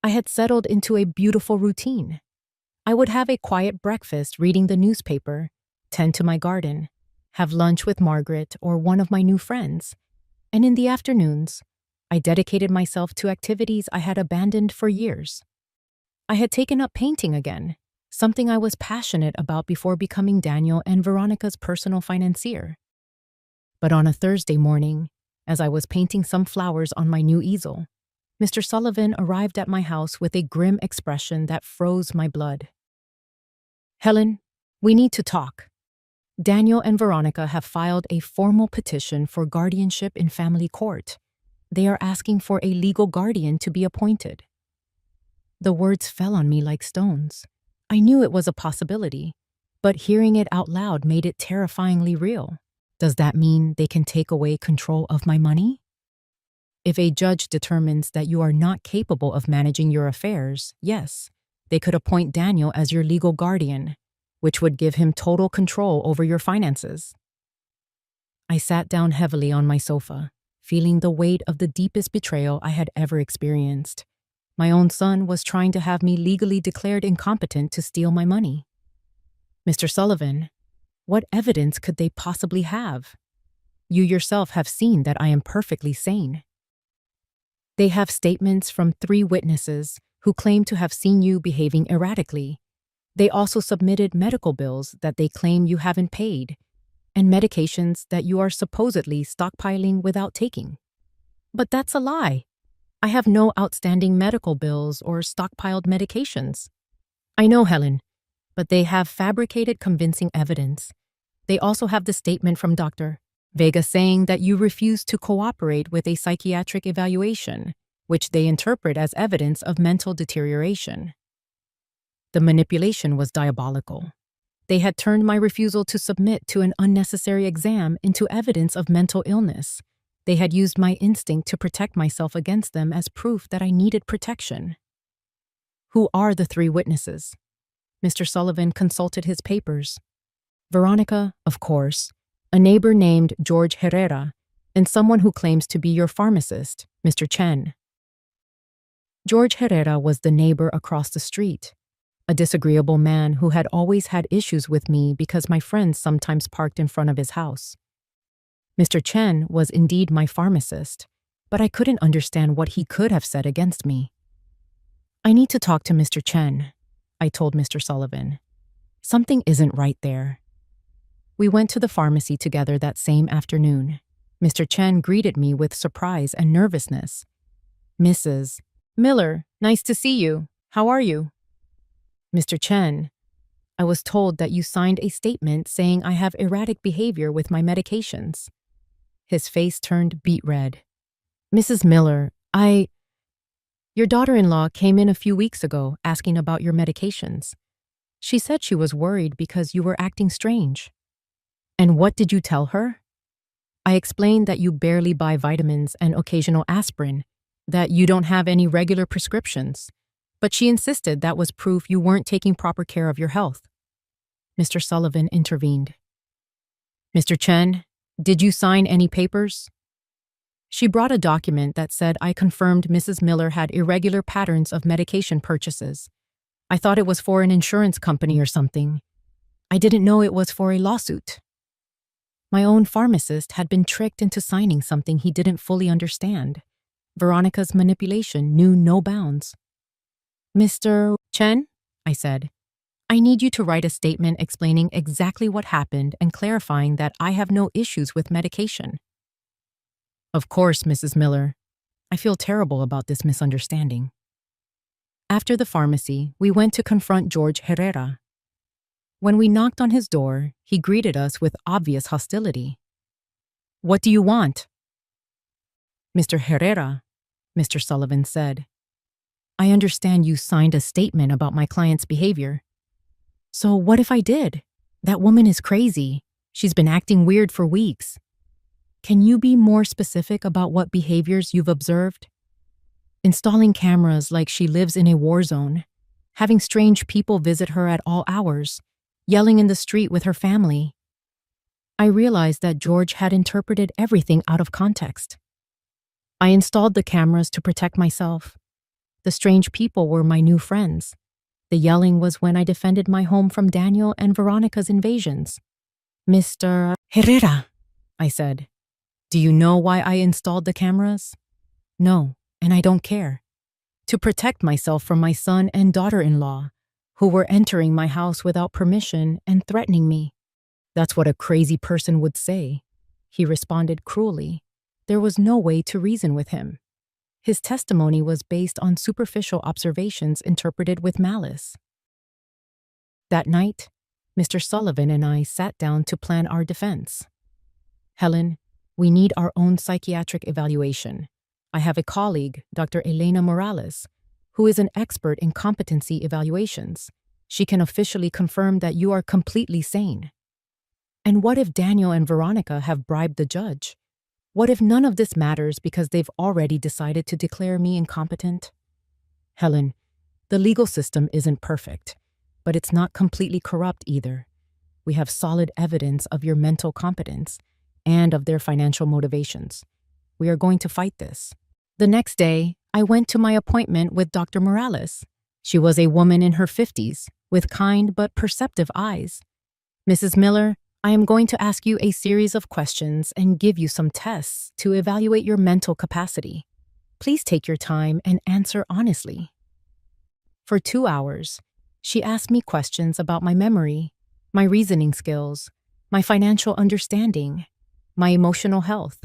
I had settled into a beautiful routine. I would have a quiet breakfast reading the newspaper, tend to my garden, have lunch with Margaret or one of my new friends, and in the afternoons, I dedicated myself to activities I had abandoned for years. I had taken up painting again, something I was passionate about before becoming Daniel and Veronica's personal financier. But on a Thursday morning, as I was painting some flowers on my new easel, Mr. Sullivan arrived at my house with a grim expression that froze my blood. Helen, we need to talk. Daniel and Veronica have filed a formal petition for guardianship in family court. They are asking for a legal guardian to be appointed. The words fell on me like stones. I knew it was a possibility, but hearing it out loud made it terrifyingly real. Does that mean they can take away control of my money? If a judge determines that you are not capable of managing your affairs, yes, they could appoint Daniel as your legal guardian, which would give him total control over your finances. I sat down heavily on my sofa, feeling the weight of the deepest betrayal I had ever experienced. My own son was trying to have me legally declared incompetent to steal my money. Mr. Sullivan, what evidence could they possibly have? You yourself have seen that I am perfectly sane. They have statements from 3 witnesses who claim to have seen you behaving erratically. They also submitted medical bills that they claim you haven't paid, and medications that you are supposedly stockpiling without taking. But that's a lie. I have no outstanding medical bills or stockpiled medications. I know, Helen, but they have fabricated convincing evidence. They also have the statement from Dr. Vega saying that you refused to cooperate with a psychiatric evaluation, which they interpret as evidence of mental deterioration. The manipulation was diabolical. They had turned my refusal to submit to an unnecessary exam into evidence of mental illness. They had used my instinct to protect myself against them as proof that I needed protection. Who are the 3 witnesses? Mr. Sullivan consulted his papers. Veronica, of course, a neighbor named George Herrera, and someone who claims to be your pharmacist, Mr. Chen. George Herrera was the neighbor across the street, a disagreeable man who had always had issues with me because my friends sometimes parked in front of his house. Mr. Chen was indeed my pharmacist, but I couldn't understand what he could have said against me. I need to talk to Mr. Chen, I told Mr. Sullivan. Something isn't right there. We went to the pharmacy together that same afternoon. Mr. Chen greeted me with surprise and nervousness. Mrs. Miller, nice to see you. How are you? Mr. Chen, I was told that you signed a statement saying I have erratic behavior with my medications. His face turned beet red. Mrs. Miller, Your daughter-in-law came in a few weeks ago asking about your medications. She said she was worried because you were acting strange. And what did you tell her? I explained that you barely buy vitamins and occasional aspirin, that you don't have any regular prescriptions. But she insisted that was proof you weren't taking proper care of your health. Mr. Sullivan intervened. Mr. Chen, did you sign any papers? She brought a document that said I confirmed Mrs. Miller had irregular patterns of medication purchases. I thought it was for an insurance company or something. I didn't know it was for a lawsuit. My own pharmacist had been tricked into signing something he didn't fully understand. Veronica's manipulation knew no bounds. Mr. Chen, I said, I need you to write a statement explaining exactly what happened and clarifying that I have no issues with medication. Of course, Mrs. Miller. I feel terrible about this misunderstanding. After the pharmacy, we went to confront George Herrera. When we knocked on his door, he greeted us with obvious hostility. What do you want? Mr. Herrera, Mr. Sullivan said, I understand you signed a statement about my client's behavior. So what if I did? That woman is crazy. She's been acting weird for weeks. Can you be more specific about what behaviors you've observed? Installing cameras like she lives in a war zone, having strange people visit her at all hours, yelling in the street with her family. I realized that George had interpreted everything out of context. I installed the cameras to protect myself. The strange people were my new friends. The yelling was when I defended my home from Daniel and Veronica's invasions. Mr. Herrera, I said, do you know why I installed the cameras? No, and I don't care. To protect myself from my son and daughter-in-law, who were entering my house without permission and threatening me. That's what a crazy person would say. He responded cruelly. There was no way to reason with him. His testimony was based on superficial observations interpreted with malice. That night, Mr. Sullivan and I sat down to plan our defense. Helen, we need our own psychiatric evaluation. I have a colleague, Dr. Elena Morales, who is an expert in competency evaluations. She can officially confirm that you are completely sane. And what if Daniel and Veronica have bribed the judge? What if none of this matters because they've already decided to declare me incompetent? Helen, the legal system isn't perfect, but it's not completely corrupt either. We have solid evidence of your mental competence and of their financial motivations. We are going to fight this. The next day, I went to my appointment with Dr. Morales. She was a woman in her 50s, with kind but perceptive eyes. Mrs. Miller, I am going to ask you a series of questions and give you some tests to evaluate your mental capacity. Please take your time and answer honestly. For 2 hours, she asked me questions about my memory, my reasoning skills, my financial understanding, my emotional health.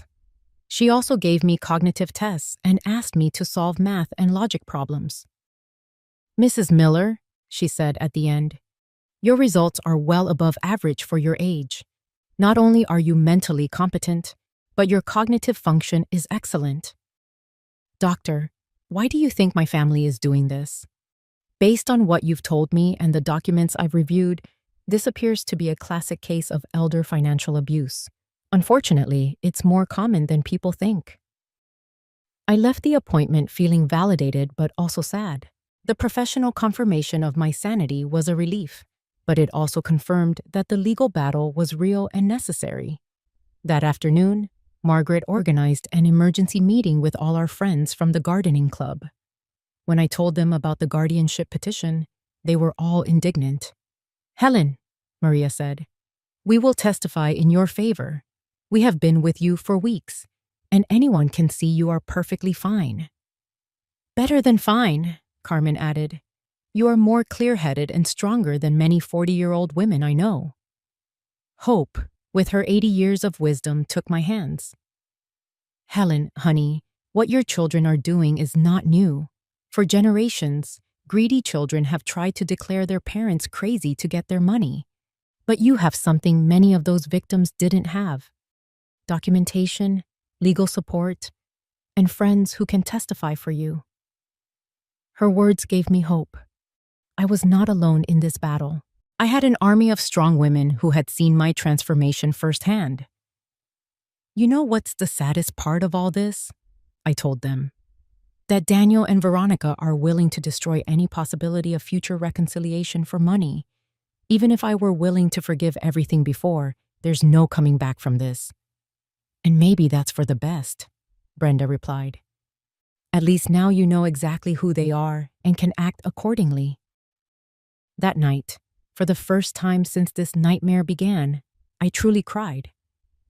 She also gave me cognitive tests and asked me to solve math and logic problems. Mrs. Miller, she said at the end, your results are well above average for your age. Not only are you mentally competent, but your cognitive function is excellent. Doctor, why do you think my family is doing this? Based on what you've told me and the documents I've reviewed, this appears to be a classic case of elder financial abuse. Unfortunately, it's more common than people think. I left the appointment feeling validated but also sad. The professional confirmation of my sanity was a relief, but it also confirmed that the legal battle was real and necessary. That afternoon, Margaret organized an emergency meeting with all our friends from the gardening club. When I told them about the guardianship petition, they were all indignant. Helen, Maria said, we will testify in your favor. We have been with you for weeks, and anyone can see you are perfectly fine. Better than fine, Carmen added. You are more clear-headed and stronger than many 40-year-old women I know. Hope, with her 80 years of wisdom, took my hands. Helen, honey, what your children are doing is not new. For generations, greedy children have tried to declare their parents crazy to get their money. But you have something many of those victims didn't have. Documentation, legal support, and friends who can testify for you. Her words gave me hope. I was not alone in this battle. I had an army of strong women who had seen my transformation firsthand. You know what's the saddest part of all this? I told them. That Daniel and Veronica are willing to destroy any possibility of future reconciliation for money. Even if I were willing to forgive everything before, there's no coming back from this. And maybe that's for the best, Brenda replied. At least now you know exactly who they are and can act accordingly. That night, for the first time since this nightmare began, I truly cried.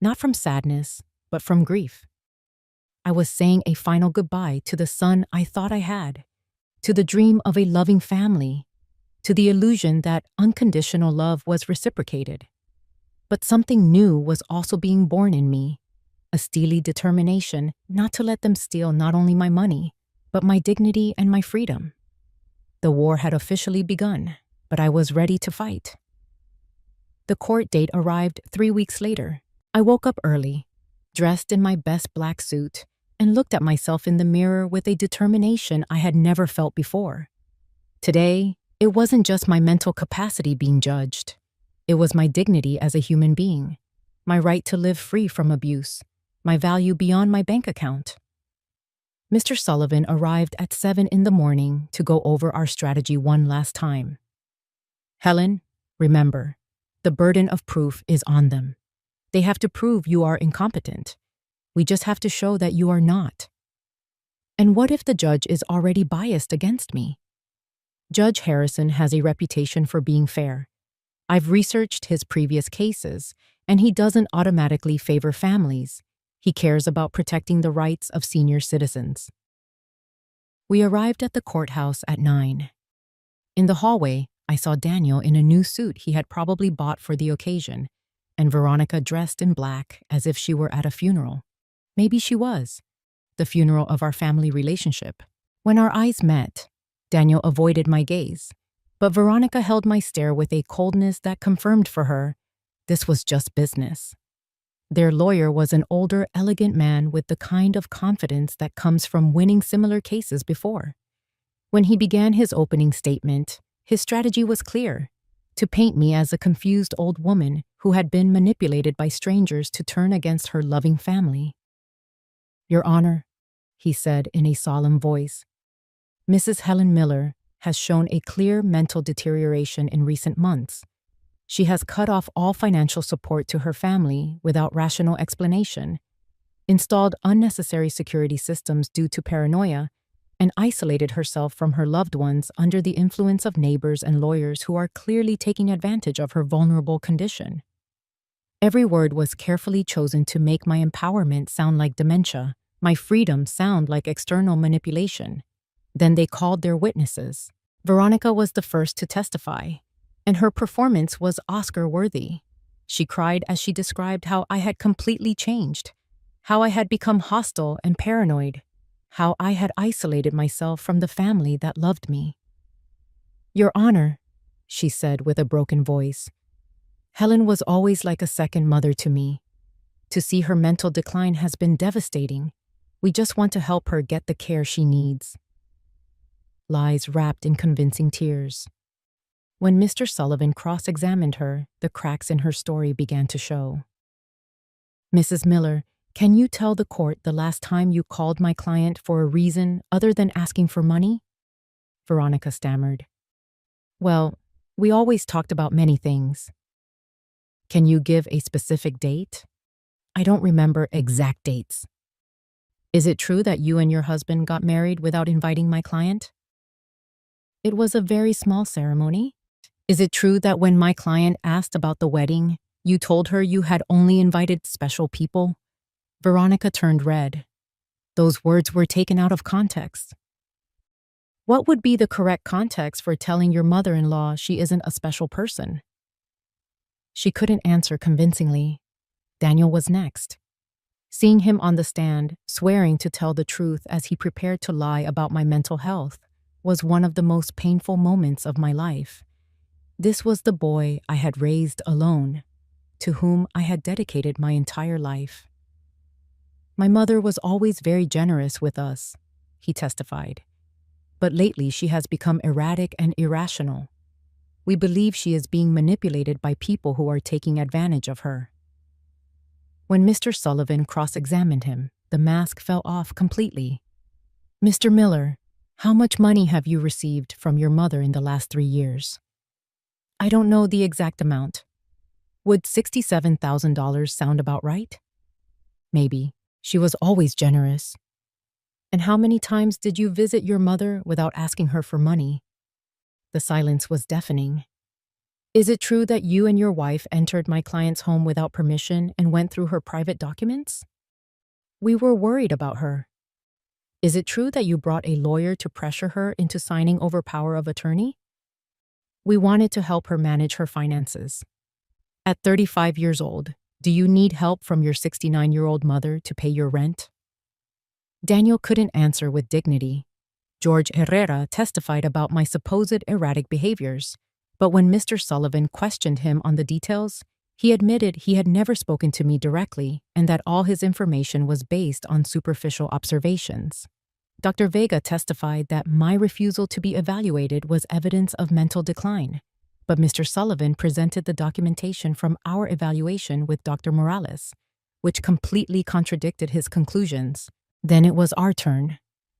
Not from sadness, but from grief. I was saying a final goodbye to the son I thought I had, to the dream of a loving family, to the illusion that unconditional love was reciprocated. But something new was also being born in me, a steely determination not to let them steal not only my money, but my dignity and my freedom. The war had officially begun, but I was ready to fight. The court date arrived 3 weeks later. I woke up early, dressed in my best black suit, and looked at myself in the mirror with a determination I had never felt before. Today, it wasn't just my mental capacity being judged. It was my dignity as a human being, my right to live free from abuse, my value beyond my bank account. Mr. Sullivan arrived at 7 in the morning to go over our strategy one last time. Helen, remember, the burden of proof is on them. They have to prove you are incompetent. We just have to show that you are not. And what if the judge is already biased against me? Judge Harrison has a reputation for being fair. I've researched his previous cases, and he doesn't automatically favor families. He cares about protecting the rights of senior citizens. We arrived at the courthouse at 9. In the hallway, I saw Daniel in a new suit he had probably bought for the occasion, and Veronica dressed in black as if she were at a funeral. Maybe she was. The funeral of our family relationship. When our eyes met, Daniel avoided my gaze, but Veronica held my stare with a coldness that confirmed for her this was just business. Their lawyer was an older, elegant man with the kind of confidence that comes from winning similar cases before. When he began his opening statement, his strategy was clear: to paint me as a confused old woman who had been manipulated by strangers to turn against her loving family. Your Honor, he said in a solemn voice, Mrs. Helen Miller has shown a clear mental deterioration in recent months. She has cut off all financial support to her family without rational explanation, installed unnecessary security systems due to paranoia, and isolated herself from her loved ones under the influence of neighbors and lawyers who are clearly taking advantage of her vulnerable condition. Every word was carefully chosen to make my empowerment sound like dementia, my freedom sound like external manipulation. Then they called their witnesses. Veronica was the first to testify, and her performance was Oscar-worthy. She cried as she described how I had completely changed, how I had become hostile and paranoid, how I had isolated myself from the family that loved me. Your Honor, she said with a broken voice, Helen was always like a second mother to me. To see her mental decline has been devastating. We just want to help her get the care she needs. Lies wrapped in convincing tears. When Mr. Sullivan cross-examined her, the cracks in her story began to show. Mrs. Miller, can you tell the court the last time you called my client for a reason other than asking for money? Veronica stammered. Well, we always talked about many things. Can you give a specific date? I don't remember exact dates. Is it true that you and your husband got married without inviting my client? It was a very small ceremony. Is it true that when my client asked about the wedding, you told her you had only invited special people? Veronica turned red. Those words were taken out of context. What would be the correct context for telling your mother-in-law she isn't a special person? She couldn't answer convincingly. Daniel was next. Seeing him on the stand, swearing to tell the truth as he prepared to lie about my mental health, was one of the most painful moments of my life. This was the boy I had raised alone, to whom I had dedicated my entire life. My mother was always very generous with us, he testified, but lately she has become erratic and irrational. We believe she is being manipulated by people who are taking advantage of her." When Mr. Sullivan cross-examined him, the mask fell off completely. "Mr. Miller, how much money have you received from your mother in the last 3 years?" "I don't know the exact amount. Would $67,000 sound about right?" "Maybe. She was always generous." "And how many times did you visit your mother without asking her for money?" The silence was deafening. "Is it true that you and your wife entered my client's home without permission and went through her private documents?" "We were worried about her." "Is it true that you brought a lawyer to pressure her into signing over power of attorney?" "We wanted to help her manage her finances." "At 35 years old, do you need help from your 69-year-old mother to pay your rent?" Daniel couldn't answer with dignity. George Herrera testified about my supposed erratic behaviors, but when Mr. Sullivan questioned him on the details, he admitted he had never spoken to me directly and that all his information was based on superficial observations. Dr. Vega testified that my refusal to be evaluated was evidence of mental decline, but Mr. Sullivan presented the documentation from our evaluation with Dr. Morales, which completely contradicted his conclusions. Then it was our turn.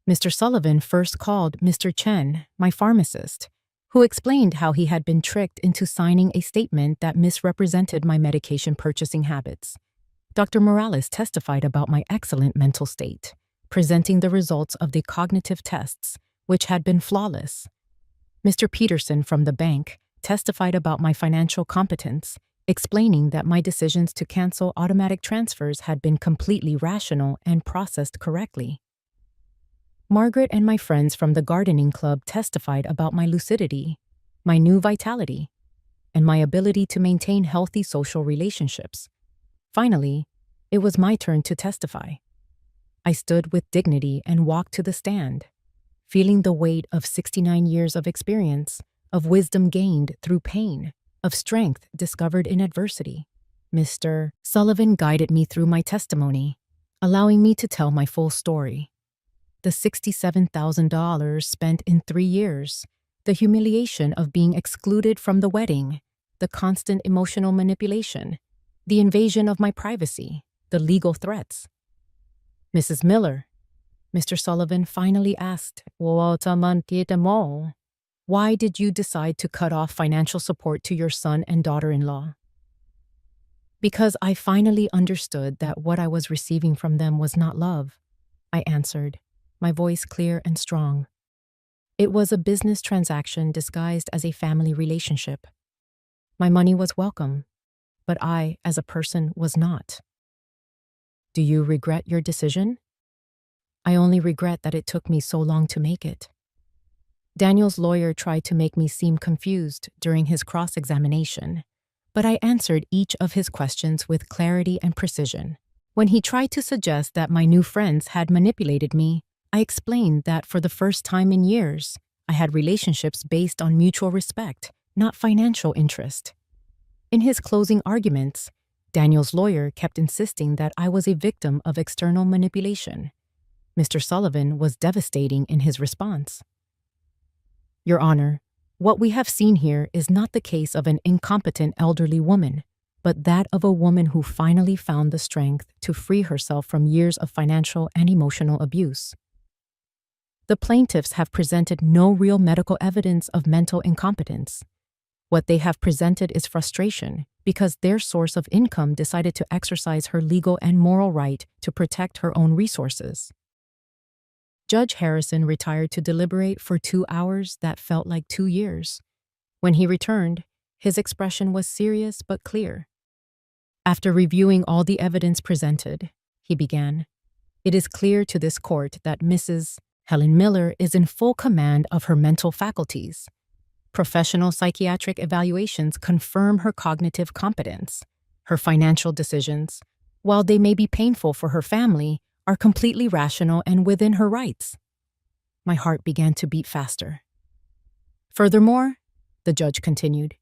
Mr. Sullivan first called Mr. Chen, my pharmacist, who explained how he had been tricked into signing a statement that misrepresented my medication purchasing habits. Dr. Morales testified about my excellent mental state, presenting the results of the cognitive tests, which had been flawless. Mr. Peterson from the bank testified about my financial competence, explaining that my decisions to cancel automatic transfers had been completely rational and processed correctly. Margaret and my friends from the gardening club testified about my lucidity, my new vitality, and my ability to maintain healthy social relationships. Finally, it was my turn to testify. I stood with dignity and walked to the stand, feeling the weight of 69 years of experience, of wisdom gained through pain, of strength discovered in adversity. Mr. Sullivan guided me through my testimony, allowing me to tell my full story. The $67,000 spent in 3 years, the humiliation of being excluded from the wedding, the constant emotional manipulation, the invasion of my privacy, the legal threats. "Mrs. Miller," Mr. Sullivan finally asked, "Why did you decide to cut off financial support to your son and daughter-in-law?" "Because I finally understood that what I was receiving from them was not love," I answered, my voice clear and strong. "It was a business transaction disguised as a family relationship. My money was welcome, but I, as a person, was not." "Do you regret your decision?" "I only regret that it took me so long to make it." Daniel's lawyer tried to make me seem confused during his cross-examination, but I answered each of his questions with clarity and precision. When he tried to suggest that my new friends had manipulated me, I explained that for the first time in years, I had relationships based on mutual respect, not financial interest. In his closing arguments, Daniel's lawyer kept insisting that I was a victim of external manipulation. Mr. Sullivan was devastating in his response. "Your Honor, what we have seen here is not the case of an incompetent elderly woman, but that of a woman who finally found the strength to free herself from years of financial and emotional abuse. The plaintiffs have presented no real medical evidence of mental incompetence. What they have presented is frustration because their source of income decided to exercise her legal and moral right to protect her own resources." Judge Harrison retired to deliberate for 2 hours that felt like 2 years. When he returned, his expression was serious but clear. "After reviewing all the evidence presented," he began, "it is clear to this court that Mrs. Helen Miller is in full command of her mental faculties. Professional psychiatric evaluations confirm her cognitive competence. Her financial decisions, while they may be painful for her family, are completely rational and within her rights." My heart began to beat faster. "Furthermore," the judge continued,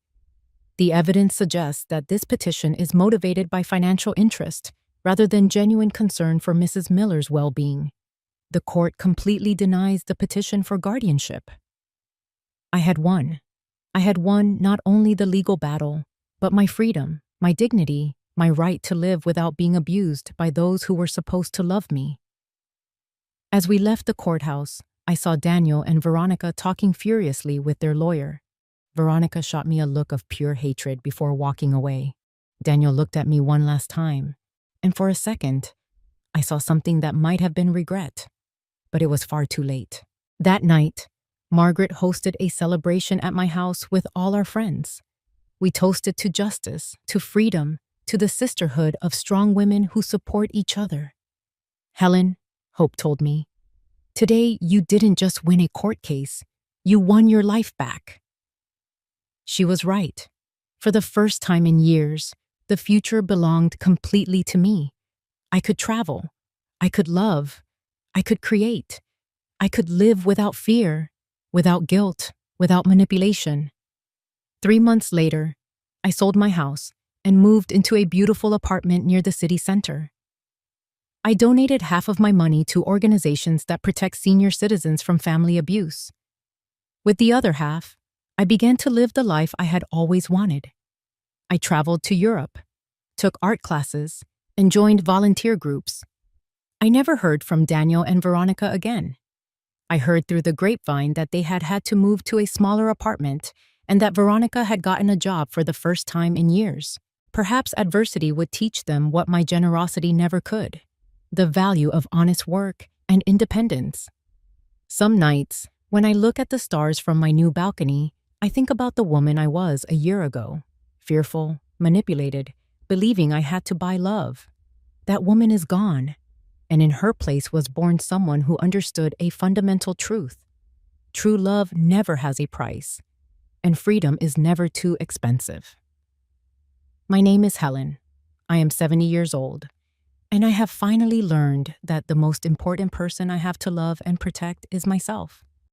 "the evidence suggests that this petition is motivated by financial interest rather than genuine concern for Mrs. Miller's well-being. The court completely denies the petition for guardianship." I had won. I had won not only the legal battle, but my freedom, my dignity, my right to live without being abused by those who were supposed to love me. As we left the courthouse, I saw Daniel and Veronica talking furiously with their lawyer. Veronica shot me a look of pure hatred before walking away. Daniel looked at me one last time, and for a second, I saw something that might have been regret, but it was far too late. That night, Margaret hosted a celebration at my house with all our friends. We toasted to justice, to freedom, to the sisterhood of strong women who support each other. Helen, Hope told me, today you didn't just win a court case, you won your life back. She was right. For the first time in years, the future belonged completely to me. I could travel. I could love. I could create. I could live without fear, without guilt, without manipulation. 3 months later, I sold my house and moved into a beautiful apartment near the city center. I donated half of my money to organizations that protect senior citizens from family abuse. With the other half, I began to live the life I had always wanted. I traveled to Europe, took art classes, and joined volunteer groups. I never heard from Daniel and Veronica again. I heard through the grapevine that they had had to move to a smaller apartment and that Veronica had gotten a job for the first time in years. Perhaps adversity would teach them what my generosity never could: the value of honest work and independence. Some nights, when I look at the stars from my new balcony, I think about the woman I was a year ago, fearful, manipulated, believing I had to buy love. That woman is gone, and in her place was born someone who understood a fundamental truth. True love never has a price, and freedom is never too expensive. My name is Helen. I am 70 years old, and I have finally learned that the most important person I have to love and protect is myself.